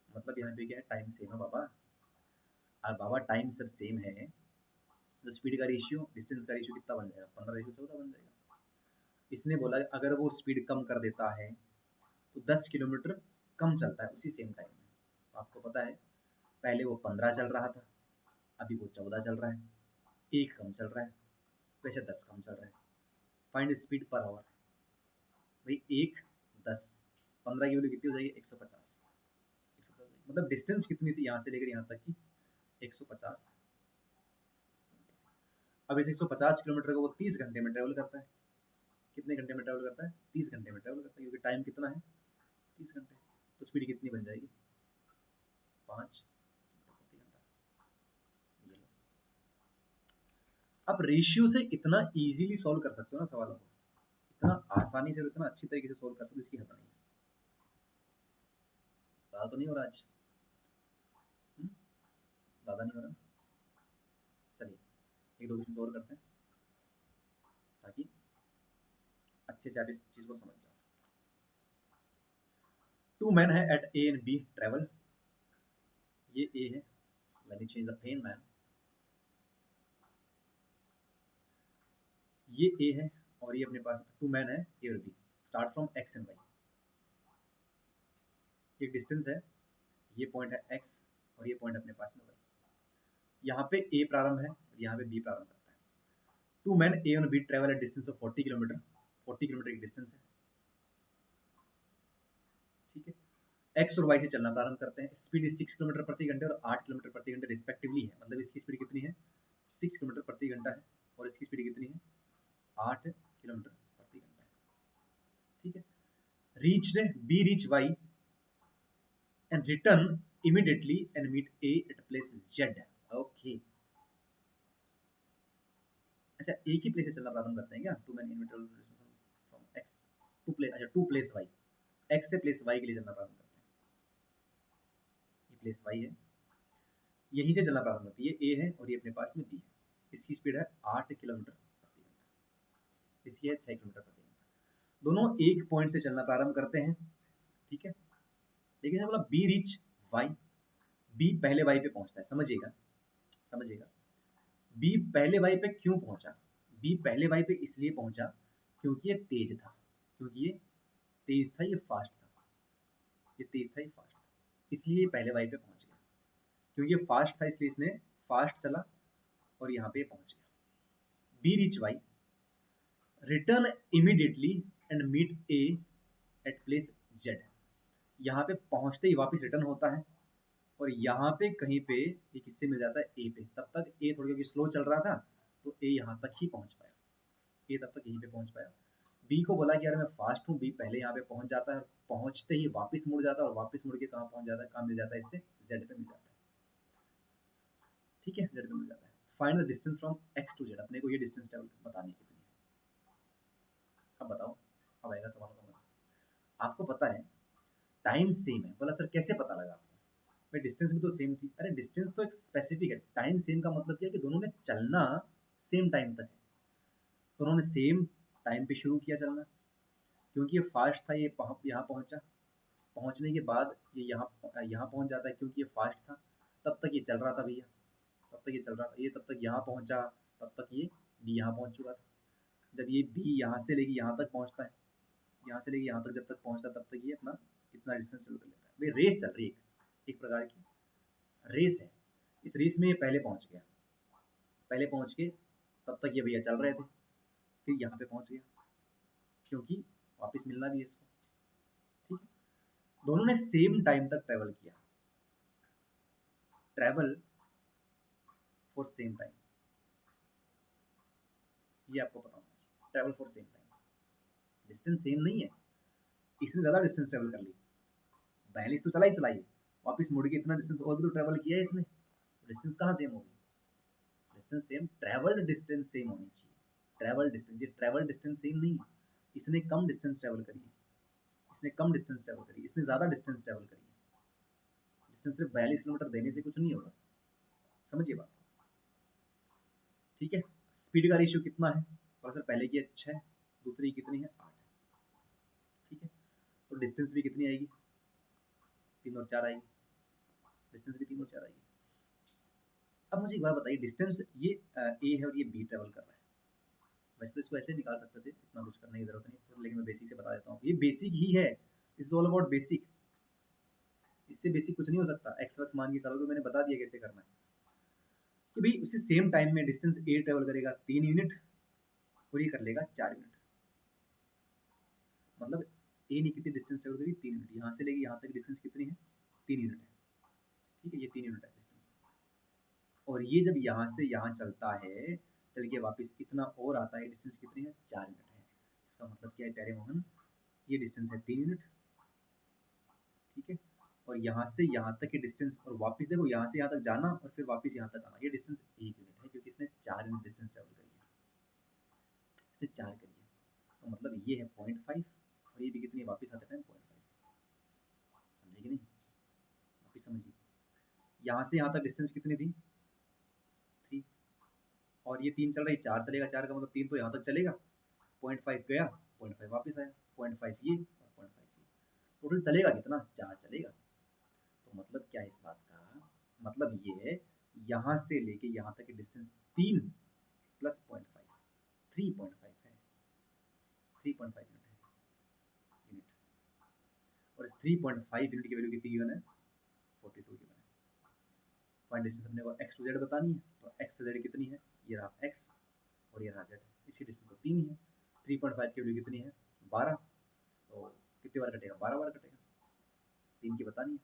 मतलब यहाँ पे क्या है टाइम सेम है बाबा। और बाबा टाइम सब सेम है तो स्पीड का रेशियो डिस्टेंस का रेशियो कितना बन जाएगा 15/14 बन जाएगा। इसने बोला अगर वो स्पीड कम कर देता है तो 10 किलोमीटर कम चलता है उसी सेम टाइम में। तो आपको पता है पहले वो 15 चल रहा था, अभी वो 14 चल रहा है, एक कम चल रहा है, वैसे 10 कम चल रहा है। फाइंड स्पीड पर आवर, भाई एक 10 15 की वैल्यू कितनी हो जाएगी 150, 150 मतलब डिस्टेंस कितनी थी यहाँ से लेकर यहाँ तक की 150। अब इस 150 किलोमीटर को वो 30 घंटे में ट्रेवल करता है, कितने घंटे में ट्रेवल करता है 30 घंटे में ट्रेवल करता है, क्योंकि टाइम कितना है 30 घंटे, तो स्पीड कितनी बन जाएगी 5 प्रति घंटा। ये लो, आप रेशियो से इतना इजीली सॉल्व कर सकते हो ना सवालों को, इतना आसानी से, इतना अच्छी तरीके से सॉल्व कर सकते हो, इसकी हद नहीं है। ज़्यादा तो नहीं हो रहा आज, ज़्यादा नहीं हो रहा। चलिए एक दो क्वेश्चन और करते हैं ताकि अच्छे से आप इस चीज़ को समझ जाओ। टू मैन है at A and B travel, ये ए है, let me change the pen man, ये ए है और ये अपने पास टू मैन है ए और B, start from X and Y, एक डिस्टेंस है, ये पॉइंट है एक्स और ये पॉइंट अपने पास में वाई। यहाँ पे ए प्रारंभ है और यहाँ पे बी प्रारंभ करता है। टू मैन ए और B travel at distance of 40 kilometre, 40 kilometre की डिस्टेंस है, ठीक है। एक्स और वाई से चलना प्रारंभ करते हैं, स्पीड 6 किलोमीटर प्रति घंटे और 8 किलोमीटर प्रति घंटे रिस्पेक्टिवली है, मतलब इसकी स्पीड कितनी है 6 किलोमीटर प्रति घंटा है और इसकी स्पीड कितनी है 8 किलोमीटर प्रति घंटा है, ठीक है। Reached B reach Y and return immediately and meet A at place Z. Okay. अच्छा एक ही प्लेस से चलना प्रारंभ करते हैं क्या? Two man inevitable from X to place, अच्छा टू प्लेस वाई, एक्स से प्लेस वाई के लिए चलना प्रारंभ करते हैं। ये प्लेस वाई है, यहीं से चलना प्रारंभ होती है, ए है और ये अपने पास में बी है। इसकी स्पीड है 8 किलोमीटर प्रति घंटा, इसकी है 6 किलोमीटर प्रति घंटा। दोनों एक पॉइंट से चलना प्रारंभ करते हैं, ठीक है। देखिए बोला बी रीच वाई, बी पहले वाई पे पहुंचता है, समझिएगा समझिएगा। बी पहले वाई पे क्यों पहुंचा? बी पहले वाई पे इसलिए पहुंचा क्योंकि ये तेज था, क्योंकि ये तेज था, ये फास्ट था, ये तेज था, ये फास्ट था, इसलिए ये पहले वाई पे पहुंच गया। क्योंकि ये फास्ट था इसलिए इसने फास्ट चला और यहाँ पे पहुंच गया। B reach Y, return immediately and meet A at place Z. यहाँ पे पहुंचते ही वापस रिटर्न होता है और यहाँ पे कहीं पे ये किससे मिल जाता है ए पे। तब तक ए थोड़ी क्योंकि स्लो चल रहा था तो ए यहाँ तक ही पहुंच पाया, ए तब तक यहीं पे पहुंच पाया। बी को बोला कि यार मैं फास्ट हूँ, बी पहले यहाँ पे पहुंच जाता है, पहुंचते ही वापस मुड़ जाता है और वापस मुड़ के कहाँ पहुंच जाता है, कहाँ मिल जाता है इससे जेड पे मिल जाता है, ठीक है, जेड पे मिल जाता है। Find the distance from X to Z, अपने को ये डिस्टेंस ट्रेवल बतानी है कितनी है। अब बताओ, अब आएगा सवाल का मतलब। आपको पता है टाइम सेम है, बोला सर कैसे पता लगा आपको? भाई डिस्टेंस भी तो सेम थी। अरे डिस्टेंस तो एक स्पेसिफिक है, टाइम सेम का मतलब क्या है कि दोनों ने चलना सेम टाइम तक है, दोनों ने सेम टाइम पे शुरू किया चलना। क्योंकि ये फास्ट था, ये यहाँ पहुंचा, पहुंचने के बाद ये यहाँ पहुंच जाता है क्योंकि ये फास्ट था। तब तक ये चल रहा था भैया, तब तक ये चल रहा था, ये तब तक यहाँ पहुंचा, तब तक ये बी यहाँ पहुंच चुका था। जब ये बी यहाँ से लेके यहाँ तक पहुंचता है, यहाँ से लेके यहाँ तक जब तक पहुंचता है तब तक ये अपना इतना डिस्टेंस चल कर लेता है। भाई रेस चल रही है, एक प्रकार की रेस है। इस रेस में ये पहले पहुंच गया, पहले पहुंच के तब तक ये भैया चल रहे थे, फिर यहाँ पे पहुंच गया क्योंकि वापस मिलना भी है इसको, ठीक है। दोनों ने सेम टाइम तक ट्रेवल किया, ट्रेवल फॉर सेम टाइम, ये आपको पता होना चाहिए। Travel for same time, distance same नहीं है, इसने ज्यादा डिस्टेंस ट्रेवल कर ली, बैलेंस तो चला ही चलाइए, वापस मुड़ के इतना डिस्टेंस और भी तो ट्रेवल किया है इसने, डिस्टेंस कहाँ सेम होगी? Distance same, travelled distance same होनी चाहिए। ट्रेवल डिस्टेंस, ये ट्रेवल डिस्टेंस सेम नहीं है, इसने कम डिस्टेंस ट्रेवल करी है, इसने कम डिस्टेंस ट्रेवल करी, इसने ज्यादा डिस्टेंस ट्रेवल करी है। डिस्टेंस सिर्फ 42 किलोमीटर देने से कुछ नहीं होगा, समझिए बात, ठीक है। स्पीड का रेशियो कितना है? थोड़ा सा पहले की है 6, दूसरी कितनी है 8, ठीक है। तो डिस्टेंस भी कितनी आएगी 3 और 4 आएगी, डिस्टेंस भी 3 और 4 आएगी। अब मुझे एक बात बताइए, डिस्टेंस ये ए है और ये बी ट्रेवल कर रहा है, वैसे तो इसको ऐसे निकाल सकते थे, इतना कुछ करने की जरूरत नहीं, तो लेकिन मैं बेसिक से बता देता हूँ, ये बेसिक ही है, इट्स ऑल अबाउट बेसिक, इससे बेसिक कुछ नहीं हो सकता। एक्स वक्स मान के करोगे, मैंने बता दिया कैसे करना है कि भाई उसी सेम टाइम में डिस्टेंस ए ट्रेवल करेगा 3 यूनिट और ये कर लेगा 4 यूनिट, मतलब ए ने कितनी डिस्टेंस ट्रेवल करी 3 यूनिट, यहाँ से लेके यहाँ तक डिस्टेंस कितनी है 3 यूनिट है, ठीक है, ये 3 यूनिट है डिस्टेंस। और ये जब यहाँ से यहाँ चलता है, चल के वापस इतना और आता है, डिस्टेंस कितनी है 4 यूनिट है। इसका मतलब क्या है प्यारे मोहन, ये डिस्टेंस है 3 यूनिट, ठीक है। और यहाँ से यहाँ तक की डिस्टेंस, और वापस देखो यहाँ से यहाँ तक जाना और फिर वापस यहाँ तक आना, ये डिस्टेंस 1 यूनिट है क्योंकि इसने 4 यूनिट डिस्टेंस ट्रेवल करी है, इसने 4 करी है। तो मतलब ये है 0.5 और ये भी कितनी वापस आते टाइम 0.5, समझे कि नहीं? वापस समझिए, यहाँ से यहाँ तक डिस्टेंस कितनी थी 3, और ये 3 चल रहा है, 4 चलेगा, 4 का मतलब 3 तो यहाँ तक चलेगा, 0.5 गया, 0.5 वापस आया, 0.5 ये और 0.5 ये, टोटल चलेगा कितना 4 चलेगा। तो मतलब क्या है इस बात का, मतलब ये है यहाँ से लेके यहाँ तक की डिस्टेंस 3 प्लस 0.5, 3.5 है, 3.5 यूनिट है, यूनिट। और इस 3.5 यूनिट की वैल्यू कितनी गिवन है 42 गिवन है, पॉइंट डिस्टेंस अपने को x टू z बतानी है, तो x से z कितनी है, ये रहा x और ये रहा z, इसकी डिस्टेंस तो 3 ही है। 3.5 की वैल्यू कितनी है, 12, तो कितनी बार कटेगा, 12 बार कटेगा, 3 की बतानी है,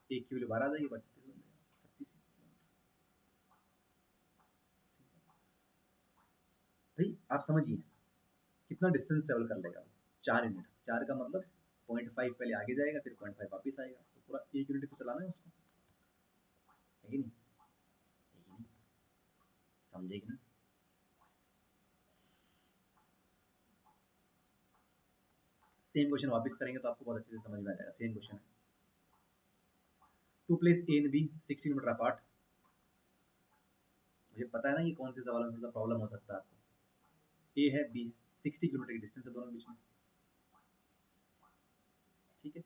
1 की वैल्यू 12 आ जाएगी, 36 बन जाएगा, 36। भाई आप समझिए कितना डिस्टेंस ट्रेवल कर लेगा, 4 यूनिट, 4 का मतलब 0.5 पहले आगे जाएगा, फिर 0.5 वापस आएगा, तो पूरा 1 यूनिट तो चलाना है उसको, है कि नहीं, है कि नहीं, समझे कि नहीं। सेम क्वेश्चन वापस करेंगे तो आपको बहुत अच्छे से समझ में आ जाएगा। सेम क्वेश्चन है, two place A and B 60 kilometre apart. मुझे पता है ना कि कौन से सवाल में थोड़ा सा प्रॉब्लम हो सकता है आपको। ए है, बी है, 60 किलोमीटर की डिस्टेंस है दोनों के बीच में, ठीक है।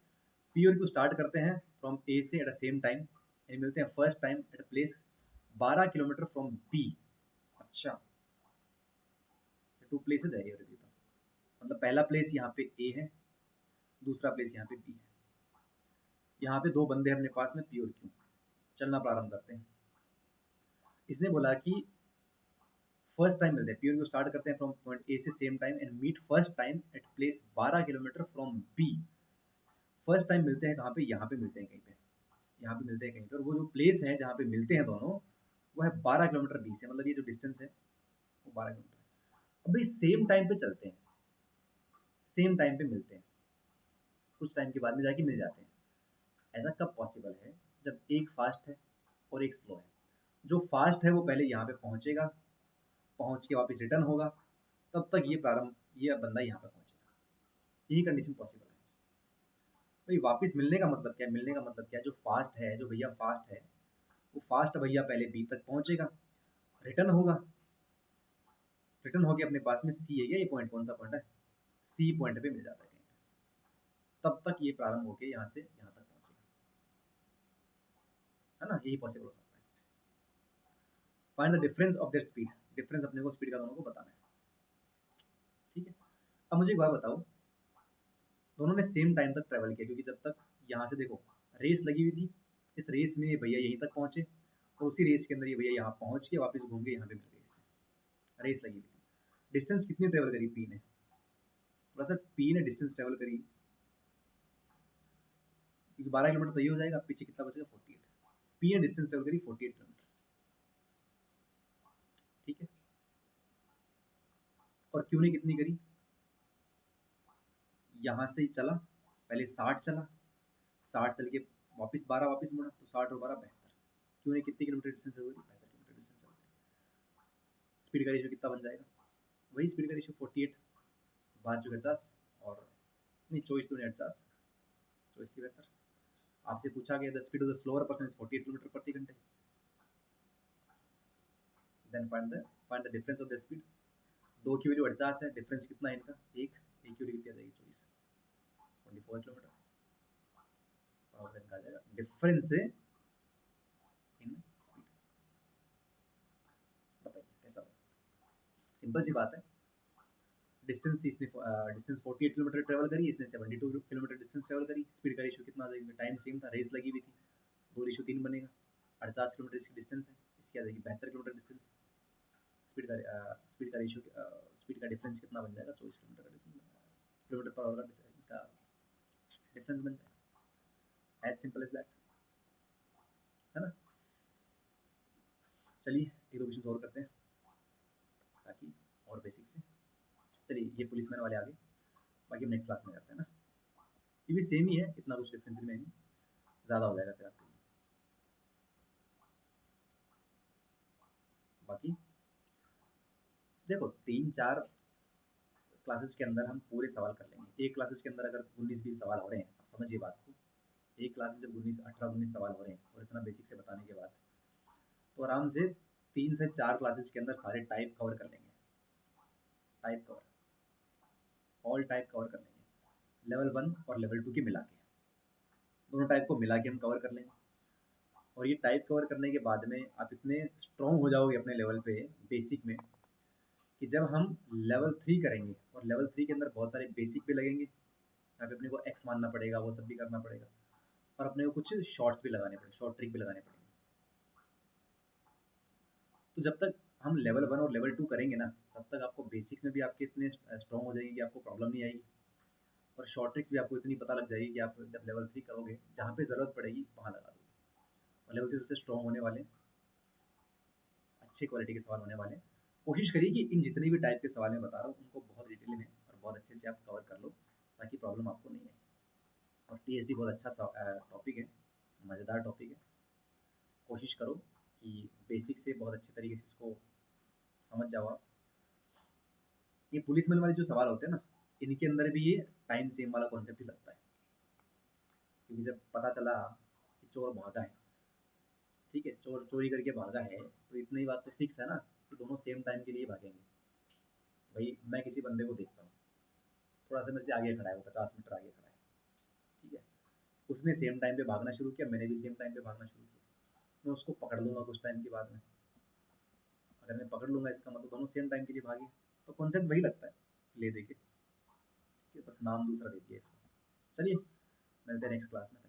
पी और क्यू स्टार्ट करते हैं फ्रॉम ए से at the same time and मिलते हैं first time at place 12 kilometre from B. अच्छा, टू प्लेसेस है ये और बी, मतलब पहला प्लेस यहाँ पे ए है, दूसरा प्लेस यहाँ पे बी है। यहाँ पे दो बंदे अपने पास में पी और क्यू, चलना प्रारंभ करते हैं। इसने बोला कि फर्स्ट टाइम मिलते हैं, पी और क्यू स्टार्ट करते हैं फ्रॉम पॉइंट ए से same time and meet first time at place 12 kilometre from B. First time मिलते हैं कहाँ पे, यहाँ पे मिलते हैं कहीं पे, यहाँ पे मिलते हैं कहीं पे, और वो जो प्लेस है जहाँ पे मिलते हैं दोनों वो है 12 किलोमीटर बी से, मतलब ये जो डिस्टेंस है वो 12 किलोमीटर है। अब भाई सेम टाइम पे चलते हैं, सेम टाइम पे मिलते हैं, कुछ टाइम के बाद में जाके मिल जाते हैं। ऐसा कब पॉसिबल है, जब एक फास्ट है और एक स्लो है। जो फास्ट है वो पहले यहाँ पे पहुंचेगा, पहुंच के वापस रिटर्न होगा, तब तक ये बंदा यहाँ पे पहुंचेगा, यही कंडीशन पॉसिबल है। भाई वापस मिलने का मतलब क्या है, मिलने का मतलब क्या है, जो फास्ट है, जो भैया फास्ट है, वो फास्ट भैया पहले बी तक पहुंचेगा, रिटर्न होगा, रिटर्न होके अपने पास में सी है, ये पॉइंट कौन सा पॉइंट है, सी पॉइंट पे मिल जाता है कहीं पे, तब तक ये प्रारंभ होके यहाँ से यहाँ तक पहुंचेगा, है ना, यही पॉसिबल हो सकता है। Find the difference of their speed, difference अपने को स्पीड का दोनों को बताना है, ठीक है। अब मुझे एक बात बताओ, दोनों ने सेम टाइम तक ट्रेवल किया, क्योंकि जब तक यहाँ से देखो रेस लगी हुई थी, इस रेस में ये भैया यहीं तक पहुंचे, और उसी रेस के अंदर ये भैया यहाँ पहुंच के वापस घूम के यहाँ पे मिल गए, इससे रेस लगी हुई थी। डिस्टेंस कितनी ट्रेवल करी पी ने, थोड़ा सा पी ने डिस्टेंस ट्रेवल करी, क्योंकि 12 किलोमीटर तो ये हो जाएगा, पीछे कितना बचेगा 48, पी ने डिस्टेंस ट्रेवल करी 48 किलोमीटर, ठीक है। और क्यू ने कितनी करी, यहाँ से चला, पहले 60 चला, 60 चल के वापस 12 वापस मुड़ा, तो 60 और 12 72, क्यू ने कितनी किलोमीटर डिस्टेंस ट्रेवल करी, 72 किलोमीटर डिस्टेंस ट्रेवल करी। स्पीड का रेशियो कितना बन जाएगा, वही स्पीड का रेशियो 48, 5 और नहीं 24 दूनी 50, 24 आपसे पूछा गया the speed of the slower person is 48 kilometre प्रति घंटे, then find the difference of the speed. दो की वैल्यू 50 है, डिफरेंस कितना है इनका, एक की वैल्यू कितनी आ जाएगी 24 किलोमीटर, और इनका आ जाएगा डिफरेंस इन स्पीड। बताइए कैसा होगा, सिंपल सी बात है। डिस्टेंस थी इसने, डिस्टेंस 48 किलोमीटर ट्रेवल करी, इसने 72 किलोमीटर डिस्टेंस ट्रेवल करी, स्पीड का रेशियो कितना आ जाएगा, टाइम सेम था, रेस लगी हुई थी, 2:3 बनेगा, 48 किलोमीटर इसकी डिस्टेंस है, इसकी आ जाएगी 72 किलोमीटर डिस्टेंस, स्पीड का रेशियो, स्पीड का डिफरेंस कितना बन जाएगा, 24 किलोमीटर का डिस्टेंस, किलोमीटर पर आवर का इसका डिफरेंस बन जाएगा, एज सिंपल एज दैट, है ना। चलिए एक दो क्वेश्चन और करते हैं ताकि और बेसिक से, चलिए ये पुलिसमैन वाले आगे, बाकी हम नेक्स्ट क्लास में करते हैं ना, ये भी सेम ही है, इतना कुछ डिफरेंस में नहीं, ज़्यादा हो जाएगा फिर आपके लिए। बाकी देखो 3-4 क्लासेस के अंदर हम पूरे सवाल कर लेंगे, एक क्लासेस के अंदर अगर 19-20 सवाल हो रहे हैं, आप समझिए बात को, एक क्लास में जब 18-19 सवाल हो रहे हैं और इतना बेसिक से बताने के बाद, तो आराम से 3 से 4 क्लासेस के अंदर सारे टाइप कवर कर लेंगे, type cover, all type cover कर लेंगे, लेवल 1 और लेवल 2 के मिला के, दोनों टाइप को मिला के हम कवर कर लेंगे। और ये टाइप कवर करने के बाद में आप इतने स्ट्रॉन्ग हो जाओगे अपने लेवल पे बेसिक में, कि जब हम लेवल 3 करेंगे और लेवल 3 के अंदर बहुत सारे बेसिक भी लगेंगे, यहाँ पे अपने को एक्स मानना पड़ेगा, वो सब भी करना पड़ेगा, और अपने को कुछ शॉर्ट्स भी लगाने पड़ेंगे, शॉर्ट ट्रिक भी लगाने पड़ेंगे, तो जब तक हम लेवल 1 और लेवल 2 करेंगे ना, तब तक आपको बेसिक्स में भी आपके इतने स्ट्रॉन्ग हो जाएगी कि आपको प्रॉब्लम नहीं आएगी, और शॉर्ट ट्रिक्स भी आपको इतनी पता लग जाएगी कि आप जब लेवल 3 करोगे, जहाँ पे ज़रूरत पड़ेगी वहाँ लगा दोगे। और लेवल 3 सबसे स्ट्रॉन्ग होने वाले, अच्छे क्वालिटी के सवाल होने वाले हैं। कोशिश करिए कि इन जितने भी टाइप के सवाल मैं बता रहा हूँ उनको बहुत डिटेल में और बहुत अच्छे से आप कवर कर लो, ताकि प्रॉब्लम आपको नहीं आए। और टीएसडी बहुत अच्छा टॉपिक है, मज़ेदार टॉपिक है। कोशिश करो कि बेसिक से बहुत अच्छे तरीके से इसको समझ जाओ आप। ये पुलिस मेल वाले जो सवाल होते हैं ना, इनके अंदर भी ये टाइम सेम वाला कॉन्सेप्ट ही लगता है, क्योंकि जब पता चला कि चोर भागा है, ठीक है, चोर चोरी करके भागा है, तो इतनी बात तो फिक्स है ना कि दोनों सेम टाइम के लिए भागेंगे। भाई मैं किसी बंदे को देखता हूँ, थोड़ा सा मेरे से आगे खड़ा है, वो 50 मीटर आगे खड़ा है, ठीक है, उसने सेम टाइम पे भागना शुरू किया, मैंने भी सेम टाइम पे भागना शुरू किया, मैं उसको पकड़ लूंगा कुछ टाइम के बाद में। अगर मैं पकड़ लूंगा इसका मतलब दोनों सेम टाइम के लिए भागे, तो कॉन्सेप्ट वही लगता है, ले दे के, ठीक है, बस नाम दूसरा दे दिया इसको। चलिए, मिलते हैं नेक्स्ट क्लास में।